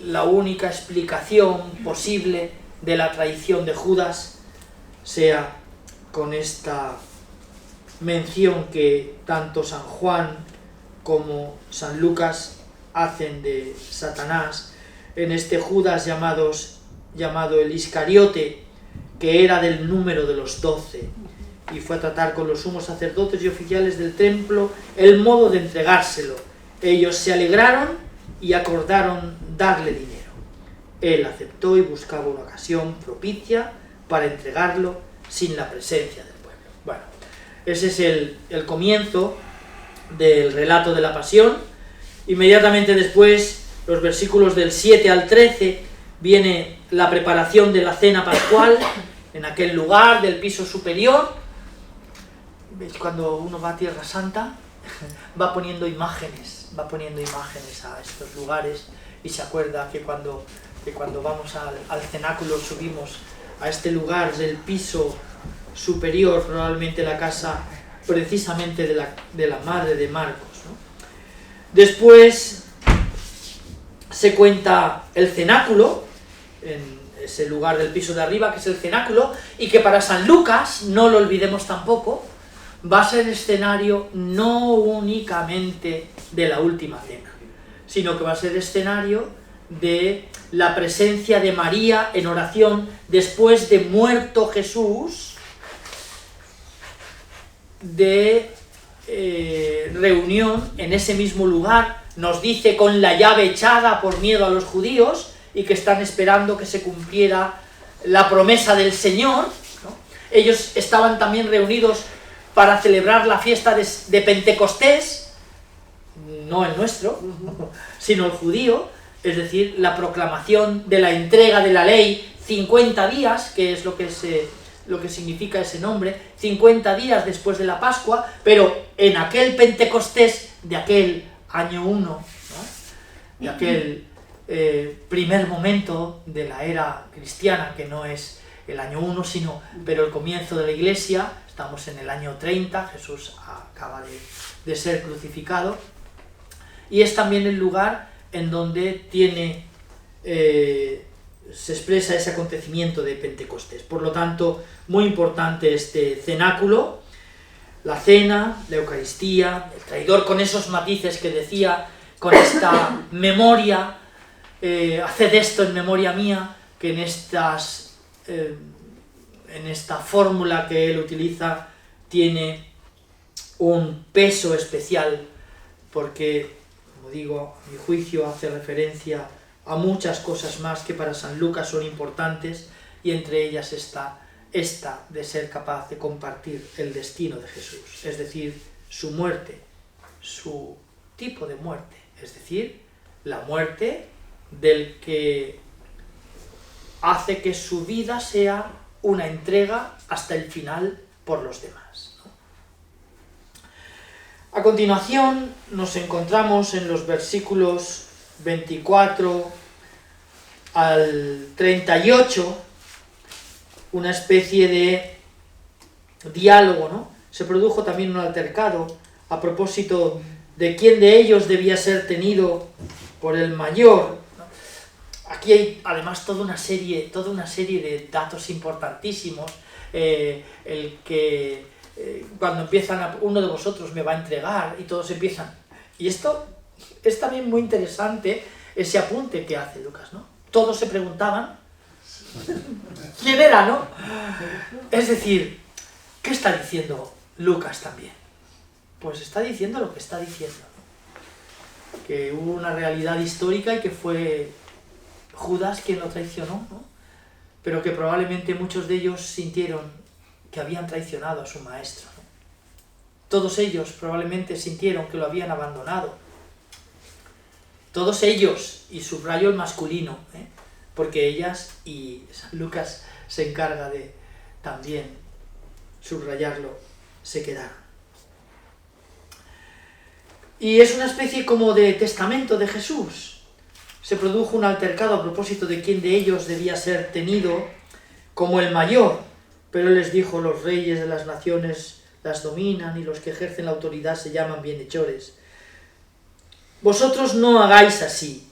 Speaker 2: la única explicación posible de la traición de Judas sea con esta mención que tanto San Juan como San Lucas hacen de Satanás, en este Judas llamado el Iscariote, que era del número de los 12, y fue a tratar con los sumos sacerdotes y oficiales del templo el modo de entregárselo. Ellos se alegraron y acordaron darle dinero. Él aceptó y buscaba una ocasión propicia para entregarlo sin la presencia del pueblo. Bueno, ese es el comienzo del relato de la pasión. Inmediatamente después, los versículos del 7 al 13, viene la preparación de la cena pascual en aquel lugar del piso superior. Cuando uno va a Tierra Santa, va poniendo imágenes a estos lugares, y se acuerda que cuando vamos al cenáculo subimos a este lugar del piso superior, probablemente la casa precisamente de la madre de Marcos, ¿no? Después se cuenta el cenáculo, en ese lugar del piso de arriba que es el cenáculo, y que para San Lucas, no lo olvidemos tampoco, va a ser escenario no únicamente de la última cena, sino que va a ser escenario de la presencia de María en oración después de muerto Jesús, de reunión en ese mismo lugar, nos dice con la llave echada por miedo a los judíos y que están esperando que se cumpliera la promesa del Señor, ¿no? Ellos estaban también reunidos para celebrar la fiesta de Pentecostés, no el nuestro, sino el judío, es decir, la proclamación de la entrega de la ley, 50 días, que es lo que significa ese nombre, 50 días después de la Pascua, pero en aquel Pentecostés de aquel año 1, ¿no? De aquel primer momento de la era cristiana, que no es el año 1, pero el comienzo de la Iglesia. Estamos en el año 30, Jesús acaba de ser crucificado, y es también el lugar en donde se expresa ese acontecimiento de Pentecostés. Por lo tanto, muy importante este cenáculo, la cena, la Eucaristía, el traidor con esos matices que decía, con esta memoria, haced esto en memoria mía, que en esta fórmula que él utiliza tiene un peso especial, porque, como digo, a mi juicio hace referencia a muchas cosas más que para San Lucas son importantes, y entre ellas está esta de ser capaz de compartir el destino de Jesús, es decir, su muerte, su tipo de muerte, es decir, la muerte del que hace que su vida sea una entrega hasta el final por los demás, ¿no? A continuación nos encontramos en los versículos 24 al 38, una especie de diálogo, ¿no? Se produjo también un altercado a propósito de quién de ellos debía ser tenido por el mayor. Aquí hay además toda una serie de datos importantísimos, el que cuando empiezan uno de vosotros me va a entregar, y todos empiezan. Y esto es también muy interesante, ese apunte que hace Lucas, ¿no? Todos se preguntaban quién era, ¿no? Es decir, ¿qué está diciendo Lucas también? Pues está diciendo lo que está diciendo, ¿no? Que hubo una realidad histórica y que fue Judas quien lo traicionó, ¿no? Pero que probablemente muchos de ellos sintieron que habían traicionado a su maestro, ¿no? Todos ellos probablemente sintieron que lo habían abandonado. Todos ellos, y subrayo el masculino, porque ellas, y San Lucas se encarga de también subrayarlo, se quedaron. Y es una especie como de testamento de Jesús. Se produjo un altercado a propósito de quién de ellos debía ser tenido como el mayor, pero él les dijo: los reyes de las naciones las dominan y los que ejercen la autoridad se llaman bienhechores. Vosotros no hagáis así,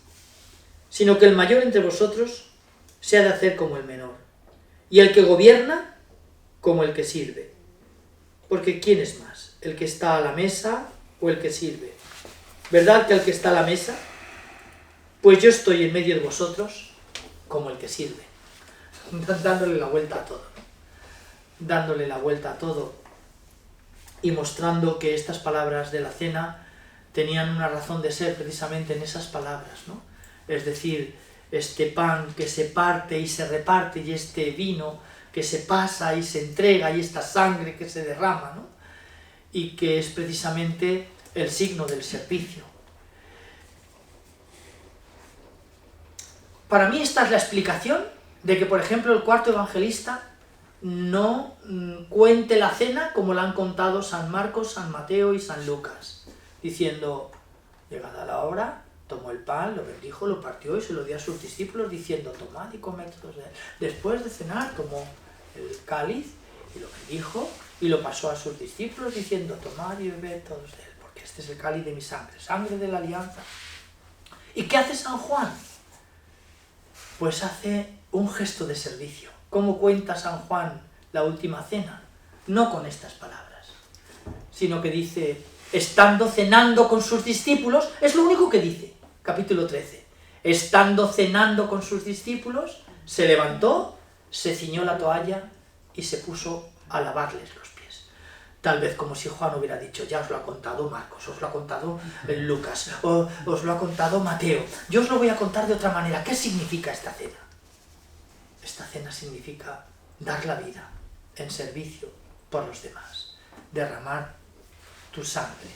Speaker 2: sino que el mayor entre vosotros se ha de hacer como el menor, y el que gobierna como el que sirve. Porque ¿quién es más? ¿El que está a la mesa o el que sirve? ¿Verdad que el que está a la mesa? Pues yo estoy en medio de vosotros como el que sirve. Dándole la vuelta a todo, ¿no? Dándole la vuelta a todo y mostrando que estas palabras de la cena tenían una razón de ser precisamente en esas palabras, ¿no? Es decir, este pan que se parte y se reparte, y este vino que se pasa y se entrega, y esta sangre que se derrama, ¿no? Y que es precisamente el signo del servicio. Para mí esta es la explicación de que, por ejemplo, el cuarto evangelista no cuente la cena como la han contado San Marcos, San Mateo y San Lucas, diciendo: llegada la hora, tomó el pan, lo bendijo, lo partió y se lo dio a sus discípulos, diciendo: tomad y comed todos de él. Después de cenar, tomó el cáliz y lo bendijo y lo pasó a sus discípulos, diciendo: tomad y bebed todos de él, porque este es el cáliz de mi sangre, sangre de la alianza. ¿Y qué hace San Juan? Pues hace un gesto de servicio. ¿Cómo cuenta San Juan la última cena? No con estas palabras, sino que dice, estando cenando con sus discípulos, es lo único que dice, capítulo 13. Estando cenando con sus discípulos, se levantó, se ciñó la toalla y se puso a lavarles los pies. Tal vez como si Juan hubiera dicho, ya os lo ha contado Marcos, os lo ha contado Lucas, os lo ha contado Mateo, yo os lo voy a contar de otra manera. ¿Qué significa esta cena? Esta cena significa dar la vida en servicio por los demás, derramar tu sangre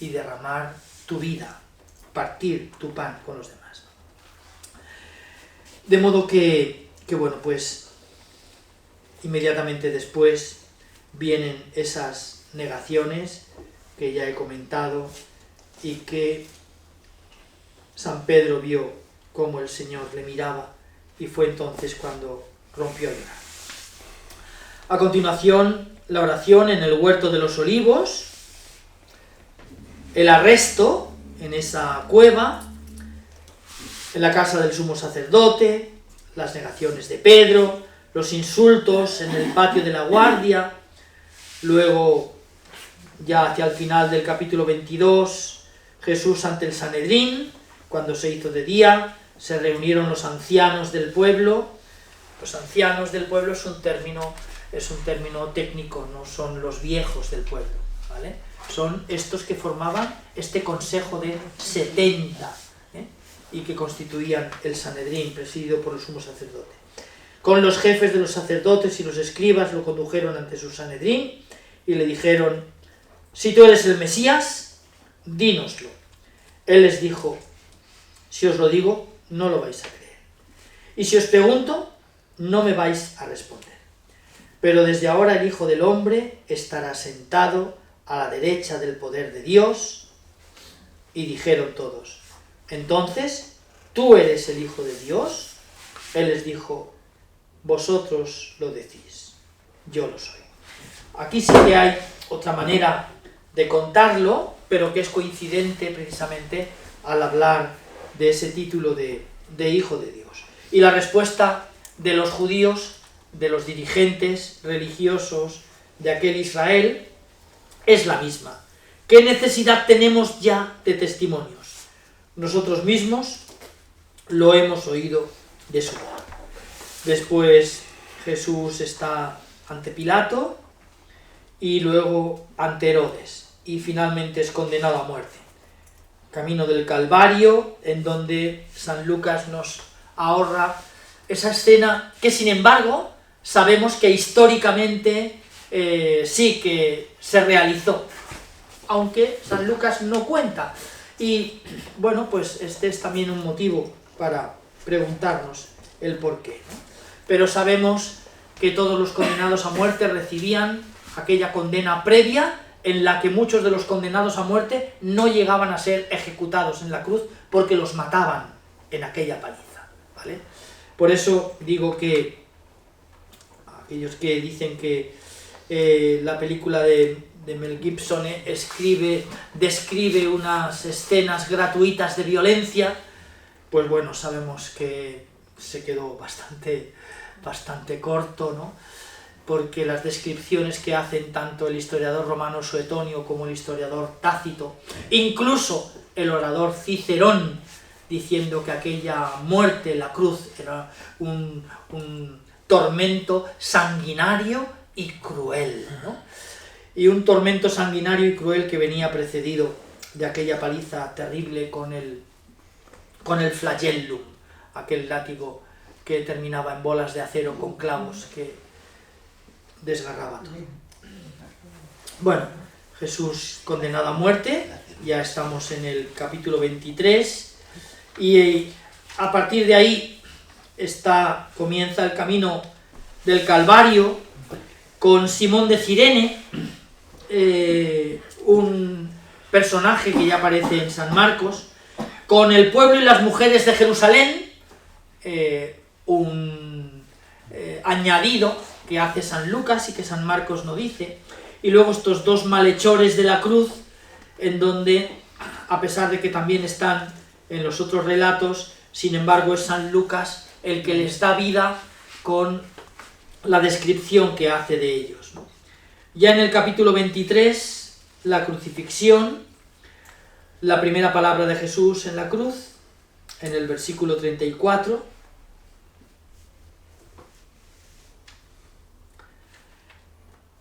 Speaker 2: y derramar tu vida, partir tu pan con los demás. De modo que bueno, pues inmediatamente después vienen esas negaciones que ya he comentado y que San Pedro vio cómo el Señor le miraba y fue entonces cuando rompió a llorar. A continuación, la oración en el huerto de los olivos, el arresto en esa cueva, en la casa del sumo sacerdote, las negaciones de Pedro, los insultos en el patio de la guardia, luego ya hacia el final del capítulo 22, Jesús ante el Sanedrín, cuando se hizo de día, se reunieron los ancianos del pueblo. Los ancianos del pueblo es un término técnico, no son los viejos del pueblo, ¿vale? Son estos que formaban este consejo de 70, y que constituían el Sanedrín, presidido por el sumo sacerdote. Con los jefes de los sacerdotes y los escribas lo condujeron ante su Sanedrín y le dijeron, si tú eres el Mesías, dínoslo. Él les dijo, si os lo digo, no lo vais a creer. Y si os pregunto, no me vais a responder. Pero desde ahora el Hijo del Hombre estará sentado a la derecha del poder de Dios. Y dijeron todos, entonces, ¿tú eres el Hijo de Dios? Él les dijo, vosotros lo decís, yo lo soy. Aquí sí que hay otra manera de contarlo, pero que es coincidente precisamente al hablar de ese título de Hijo de Dios. Y la respuesta de los judíos, de los dirigentes religiosos de aquel Israel, es la misma. ¿Qué necesidad tenemos ya de testimonios? Nosotros mismos lo hemos oído de su boca. Después Jesús está ante Pilato y luego ante Herodes y finalmente es condenado a muerte. Camino del Calvario, en donde San Lucas nos ahorra esa escena que sin embargo sabemos que históricamente sí que se realizó, aunque San Lucas no cuenta. Y bueno, pues este es también un motivo para preguntarnos el porqué, ¿no? Pero sabemos que todos los condenados a muerte recibían aquella condena previa en la que muchos de los condenados a muerte no llegaban a ser ejecutados en la cruz porque los mataban en aquella paliza, ¿vale? Por eso digo que aquellos que dicen que la película de Mel Gibson describe unas escenas gratuitas de violencia, pues bueno, sabemos que se quedó bastante corto, ¿no? Porque las descripciones que hacen tanto el historiador romano Suetonio como el historiador Tácito, incluso el orador Cicerón, diciendo que aquella muerte, la cruz, era un tormento sanguinario y cruel, ¿no? Y un tormento sanguinario y cruel que venía precedido de aquella paliza terrible con el flagellum, aquel látigo que terminaba en bolas de acero con clavos que desgarraba todo. Bueno, Jesús condenado a muerte, ya estamos en el capítulo 23, y a partir de ahí comienza el camino del Calvario con Simón de Cirene, un personaje que ya aparece en San Marcos, con el pueblo y las mujeres de Jerusalén, un añadido que hace San Lucas y que San Marcos no dice, y luego estos dos malhechores de la cruz, en donde, a pesar de que también están en los otros relatos, sin embargo es San Lucas el que les da vida con la descripción que hace de ellos, ¿no? Ya en el capítulo 23 la crucifixión, la primera palabra de Jesús en la cruz, en el versículo 34.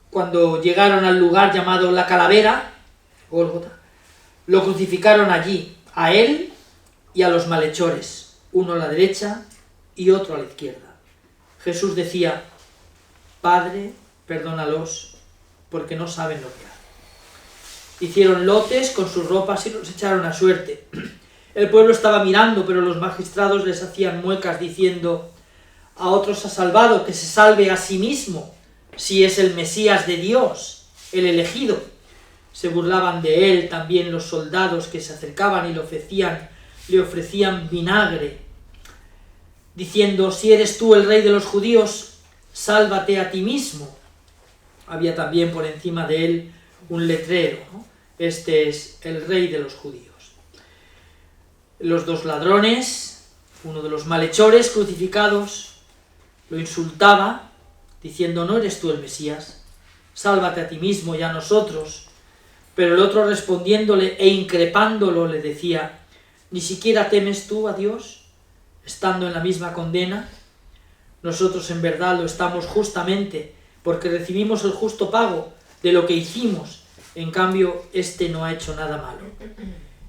Speaker 2: Cuando llegaron al lugar llamado la Calavera, Gólgota, lo crucificaron allí, a él y a los malhechores, uno a la derecha y otro a la izquierda. Jesús decía: Padre, perdónalos, porque no saben lo que hacen. Hicieron lotes con sus ropas y los echaron a suerte. El pueblo estaba mirando, pero los magistrados les hacían muecas diciendo: a otros ha salvado, que se salve a sí mismo, si es el Mesías de Dios, el elegido. Se burlaban de él también los soldados que se acercaban y le ofrecían vinagre, diciendo: si eres tú el rey de los judíos, sálvate a ti mismo. Había también por encima de él un letrero, ¿no? Este es el rey de los judíos. Los dos ladrones, uno de los malhechores crucificados, lo insultaba, diciendo: no eres tú el Mesías, sálvate a ti mismo y a nosotros. Pero el otro, respondiéndole e increpándolo, le decía: ¿ni siquiera temes tú a Dios, estando en la misma condena? Nosotros en verdad lo estamos justamente, porque recibimos el justo pago de lo que hicimos. En cambio, este no ha hecho nada malo.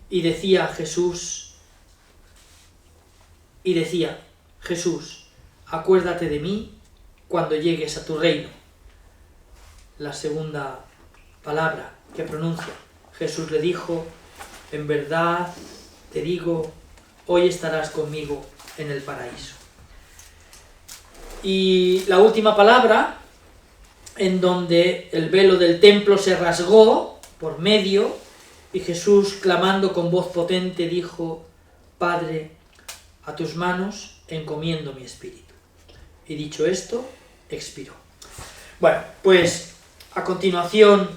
Speaker 2: Y decía Jesús, acuérdate de mí cuando llegues a tu reino. La segunda palabra que pronuncia. Jesús le dijo: en verdad te digo, hoy estarás conmigo en el paraíso. Y la última palabra, en donde el velo del templo se rasgó por medio, y Jesús, clamando con voz potente, dijo: Padre, a tus manos encomiendo mi espíritu. Y dicho esto, expiró. Bueno, pues a continuación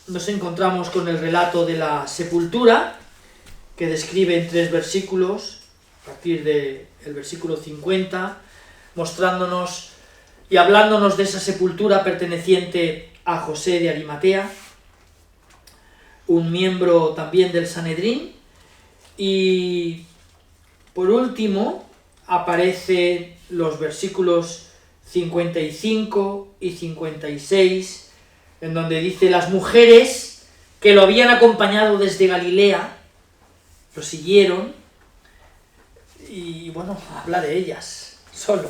Speaker 2: nos encontramos con el relato de la sepultura, que describe en 3 versículos, a partir del versículo 50, mostrándonos y hablándonos de esa sepultura perteneciente a José de Arimatea, un miembro también del Sanedrín. Y por último aparecen los versículos 55 y 56, en donde dice: las mujeres que lo habían acompañado desde Galilea lo siguieron, y bueno, habla de ellas solo.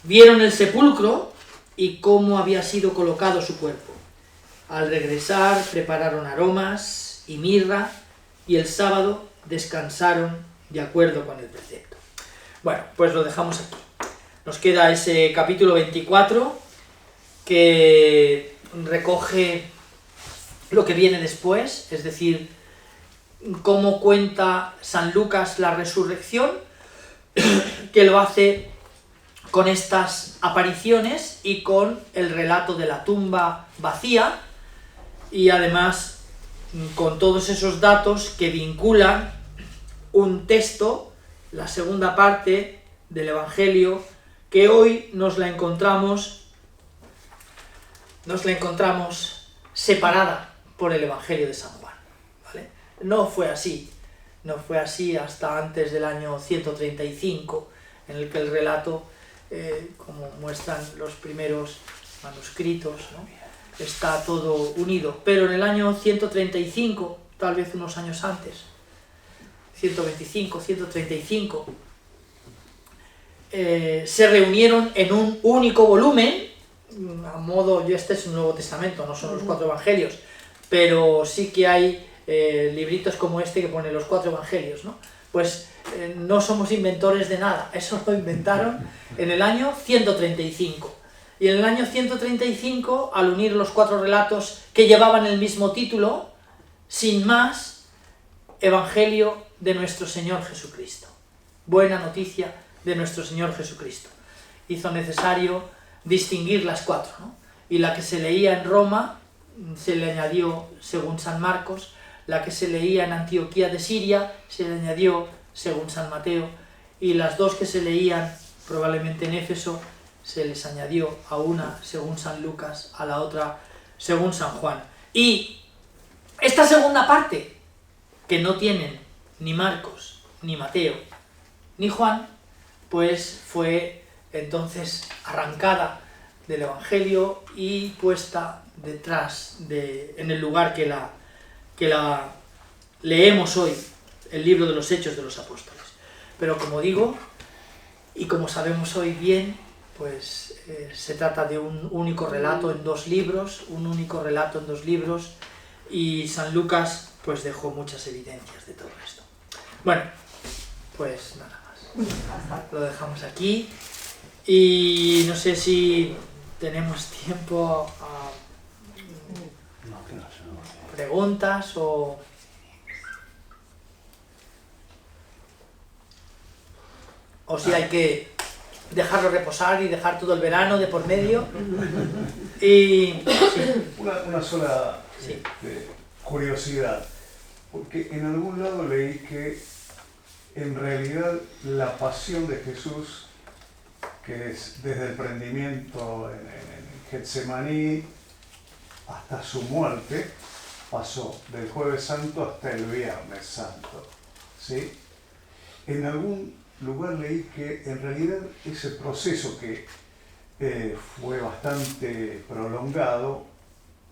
Speaker 2: Vieron el sepulcro y cómo había sido colocado su cuerpo. Al regresar prepararon aromas y mirra, y el sábado descansaron de acuerdo con el precepto. Bueno, pues lo dejamos aquí. Nos queda ese capítulo 24 que recoge lo que viene después, es decir, cómo cuenta San Lucas la resurrección, que lo hace con estas apariciones y con el relato de la tumba vacía, y además con todos esos datos que vinculan un texto, la segunda parte del Evangelio, que hoy nos la encontramos separada por el Evangelio de San Juan, ¿vale? No fue así hasta antes del año 135, en el que el relato, como muestran los primeros manuscritos, ¿no?, está todo unido. Pero en el año 135, tal vez unos años antes, 125, 135, se reunieron en un único volumen, a modo, este es un Nuevo Testamento, no son los 4 evangelios, pero sí que hay libritos como este que pone los 4 evangelios, ¿no? Pues no somos inventores de nada, eso lo inventaron en el año 135. Y en el año 135, al unir los 4 relatos que llevaban el mismo título, sin más, Evangelio de nuestro Señor Jesucristo. Buena noticia de nuestro Señor Jesucristo. Hizo necesario distinguir las 4, ¿no? Y la que se leía en Roma se le añadió según San Marcos, la que se leía en Antioquía de Siria se le añadió según San Mateo, y las 2 que se leían probablemente en Éfeso se les añadió, a una según San Lucas, a la otra según San Juan. Y esta segunda parte, que no tienen ni Marcos, ni Mateo, ni Juan, pues fue entonces arrancada del Evangelio y puesta detrás, en el lugar que la leemos hoy, el libro de los Hechos de los Apóstoles. Pero como digo, y como sabemos hoy bien, pues se trata de un único relato en dos libros, y San Lucas pues dejó muchas evidencias de todo esto. Bueno, pues nada más. Lo dejamos aquí y no sé si tenemos tiempo a preguntas o si hay que dejarlo reposar y dejar todo el verano de por medio. Y sí.
Speaker 3: Una sola
Speaker 2: Sí.
Speaker 3: curiosidad, porque en algún lado leí que en realidad la pasión de Jesús, que es desde el prendimiento en Getsemaní hasta su muerte, pasó del Jueves Santo hasta el Viernes Santo, ¿sí? En algún lugar leí que en realidad ese proceso que fue bastante prolongado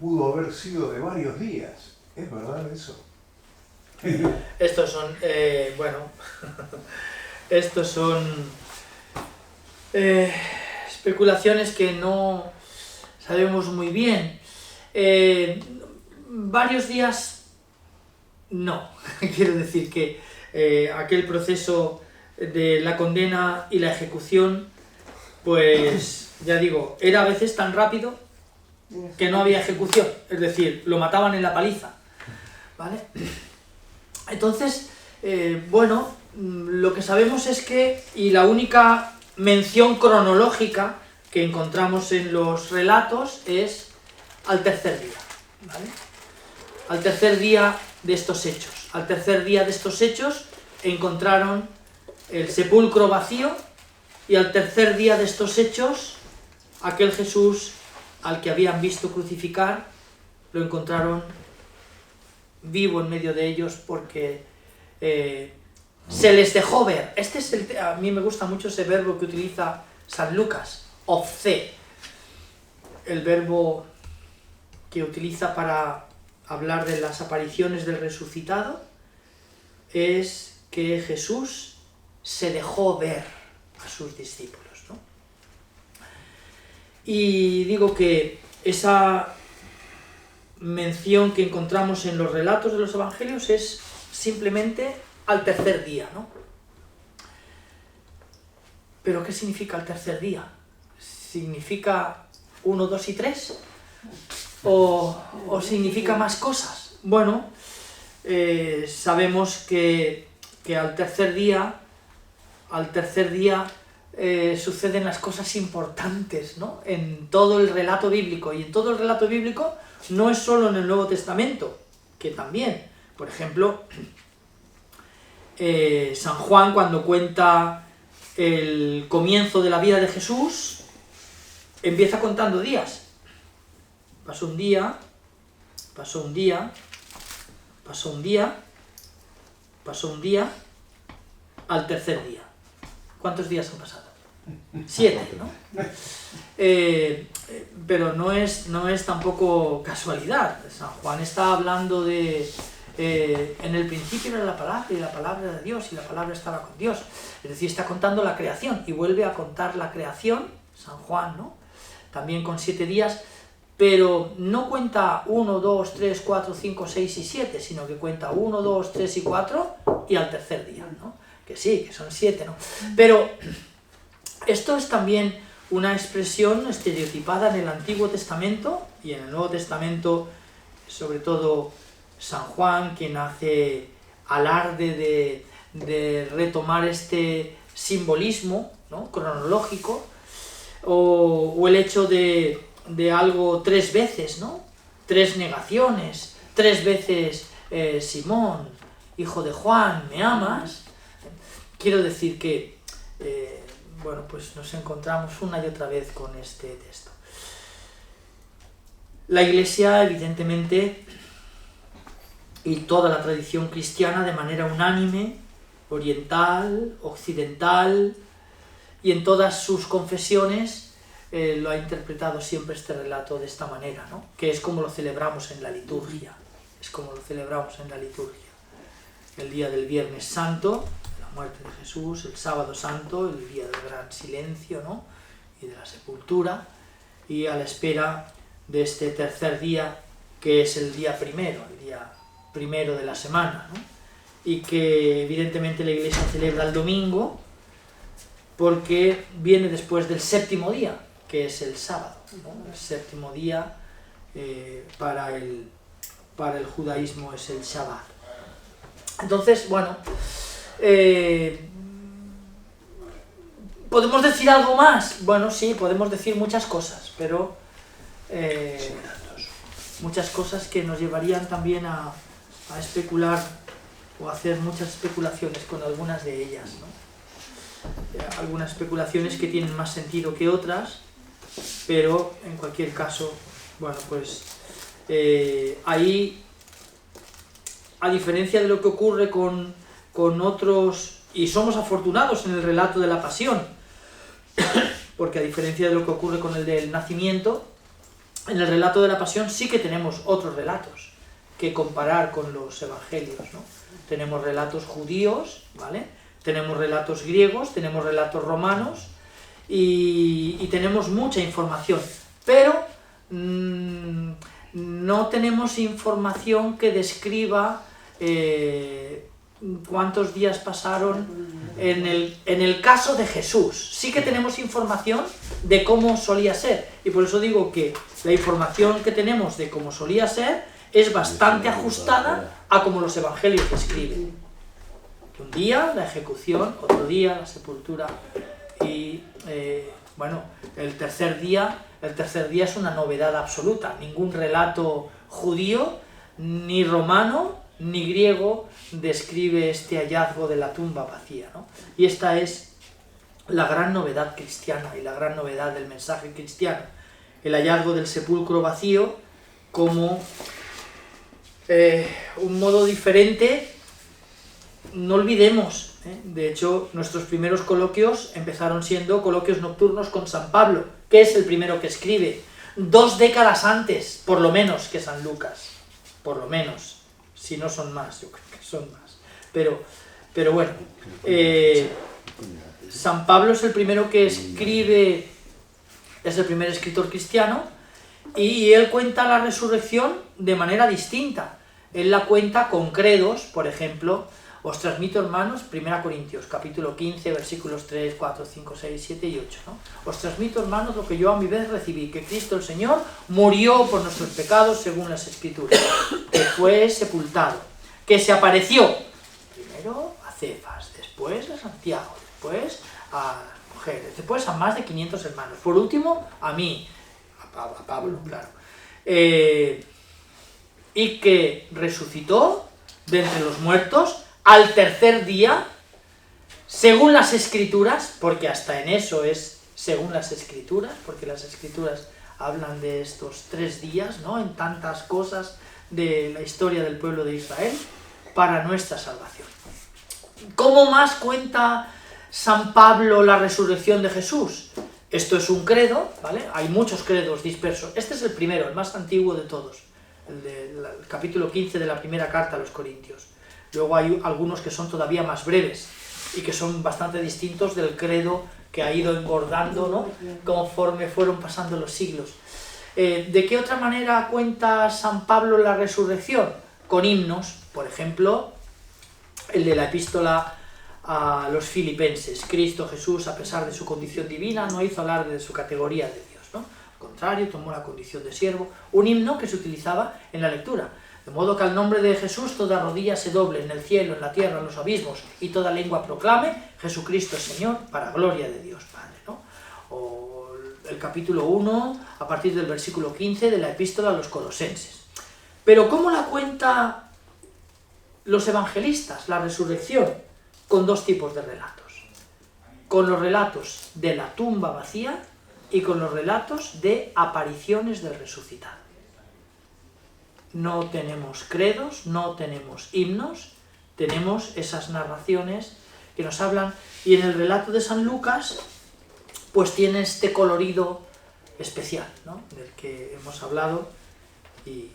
Speaker 3: pudo haber sido de varios días. ¿Es verdad eso?
Speaker 2: Estos son, estos son especulaciones que no sabemos muy bien. Varios días, no. Quiero decir que aquel proceso de la condena y la ejecución, pues ya digo, era a veces tan rápido que no había ejecución, es decir, lo mataban en la paliza, ¿vale? Entonces, lo que sabemos es que, y la única mención cronológica que encontramos en los relatos es al tercer día, ¿vale? Al tercer día de estos hechos. Al tercer día de estos hechos encontraron el sepulcro vacío, y al tercer día de estos hechos, aquel Jesús al que habían visto crucificar, lo encontraron vivo en medio de ellos, porque se les dejó ver. A mí me gusta mucho ese verbo que utiliza San Lucas, ofce, el verbo que utiliza para hablar de las apariciones del resucitado, es que Jesús se dejó ver a sus discípulos, ¿no? Y digo que esa mención que encontramos en los relatos de los evangelios es simplemente al tercer día, ¿no? ¿Pero qué significa el tercer día? ¿Significa 1, 2 y 3? ¿O significa más cosas? Bueno, sabemos que al tercer día suceden las cosas importantes, ¿no? En todo el relato bíblico. Y en todo el relato bíblico no es solo en el Nuevo Testamento, que también. Por ejemplo, San Juan, cuando cuenta el comienzo de la vida de Jesús, empieza contando días. Pasó un día, pasó un día, pasó un día, pasó un día, al tercer día. ¿Cuántos días han pasado? 7, ¿no? Pero no es tampoco casualidad. San Juan está hablando de... en el principio era la palabra, y la palabra era Dios, y la palabra estaba con Dios. Es decir, está contando la creación, y vuelve a contar la creación, San Juan, ¿no? También con 7 días, pero no cuenta 1, 2, 3, 4, 5, 6 y 7, sino que cuenta 1, 2, 3 y 4, y al tercer día, ¿no? Que sí, que son 7, ¿no? Pero esto es también una expresión estereotipada en el Antiguo Testamento, y en el Nuevo Testamento, sobre todo San Juan, quien hace alarde de retomar este simbolismo, ¿no? Cronológico, o el hecho de algo 3 veces, ¿no? 3 negaciones, 3 veces Simón, hijo de Juan, ¿me amas? Quiero decir que, pues nos encontramos una y otra vez con este texto. La Iglesia, evidentemente, y toda la tradición cristiana, de manera unánime, oriental, occidental, y en todas sus confesiones, lo ha interpretado siempre este relato de esta manera, ¿no? Que es como lo celebramos en la liturgia. Es como lo celebramos en la liturgia. El día del Viernes Santo, la muerte de Jesús, el Sábado Santo, el día del gran silencio, ¿no? Y de la sepultura, y a la espera de este tercer día, que es el día primero de la semana, ¿no? Y que evidentemente la Iglesia celebra el domingo, porque viene después del séptimo día, que es el sábado, ¿no? El séptimo día para el judaísmo es el Shabbat. Entonces, bueno, ¿podemos decir algo más? Bueno, sí, podemos decir muchas cosas, pero muchas cosas que nos llevarían también a especular o a hacer muchas especulaciones con algunas de ellas, ¿no? Algunas especulaciones que tienen más sentido que otras, pero en cualquier caso, bueno, pues ahí, a diferencia de lo que ocurre con otros, y somos afortunados en el relato de la pasión, porque a diferencia de lo que ocurre con el del nacimiento, en el relato de la pasión sí que tenemos otros relatos que comparar con los evangelios, ¿no? Tenemos relatos judíos, ¿vale? Tenemos relatos griegos, tenemos relatos romanos y tenemos mucha información, pero no tenemos información que describa cuántos días pasaron en el caso de Jesús. Sí que tenemos información de cómo solía ser, y por eso digo que la información que tenemos de cómo solía ser es bastante ajustada a como los evangelios describen. Un día la ejecución, otro día la sepultura, y bueno, el tercer día es una novedad absoluta. Ningún relato judío, ni romano, ni griego describe este hallazgo de la tumba vacía, ¿no? Y esta es la gran novedad cristiana y la gran novedad del mensaje cristiano, el hallazgo del sepulcro vacío como un modo diferente. No olvidemos, de hecho, nuestros primeros coloquios empezaron siendo coloquios nocturnos con San Pablo, que es el primero que escribe, 2 décadas antes, por lo menos, que San Lucas. Por lo menos, si no son más, yo creo que son más. Pero bueno, San Pablo es el primero que escribe, es el primer escritor cristiano, y él cuenta la resurrección de manera distinta. Él la cuenta con credos, por ejemplo. Os transmito, hermanos, 1 Corintios, capítulo 15, versículos 3, 4, 5, 6, 7 y 8, ¿no? Os transmito, hermanos, lo que yo a mi vez recibí, que Cristo el Señor murió por nuestros pecados según las Escrituras, que fue sepultado, que se apareció, primero a Cefas, después a Santiago, después a mujeres, después a más de 500 hermanos, por último a mí, a Pablo, claro, y que resucitó de entre los muertos al tercer día, según las Escrituras, porque hasta en eso es según las Escrituras, porque las Escrituras hablan de estos 3 días, ¿no? En tantas cosas de la historia del pueblo de Israel, para nuestra salvación. ¿Cómo más cuenta San Pablo la resurrección de Jesús? Esto es un credo, ¿vale? Hay muchos credos dispersos. Este es el primero, el más antiguo de todos, el del capítulo 15 de la primera carta a los Corintios. Luego hay algunos que son todavía más breves y que son bastante distintos del credo que ha ido engordando, ¿no? Conforme fueron pasando los siglos. ¿De qué otra manera cuenta San Pablo la resurrección? Con himnos, por ejemplo, el de la epístola a los filipenses. Cristo Jesús, a pesar de su condición divina, no hizo alarde de su categoría de Dios, ¿no? Al contrario, tomó la condición de siervo. Un himno que se utilizaba en la lectura. De modo que al nombre de Jesús toda rodilla se doble en el cielo, en la tierra, en los abismos, y toda lengua proclame, Jesucristo es Señor, para gloria de Dios Padre, ¿no? O el capítulo 1, a partir del versículo 15 de la epístola a los Colosenses. Pero ¿cómo la cuenta los evangelistas, la resurrección? Con 2 tipos de relatos. Con los relatos de la tumba vacía y con los relatos de apariciones del resucitado. no tenemos credos, no tenemos himnos, tenemos esas narraciones que nos hablan, y en el relato de San Lucas pues tiene este colorido especial, ¿no?, del que hemos hablado y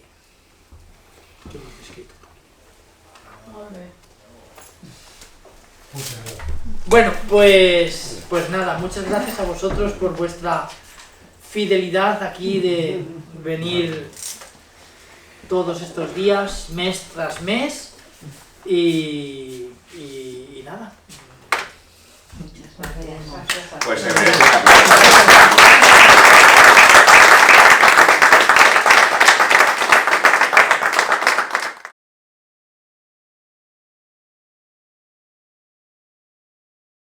Speaker 2: que hemos escrito. Bueno, pues nada, muchas gracias a vosotros por vuestra fidelidad aquí de venir todos estos días, mes tras mes, y nada.
Speaker 4: Muchas gracias.
Speaker 1: Pues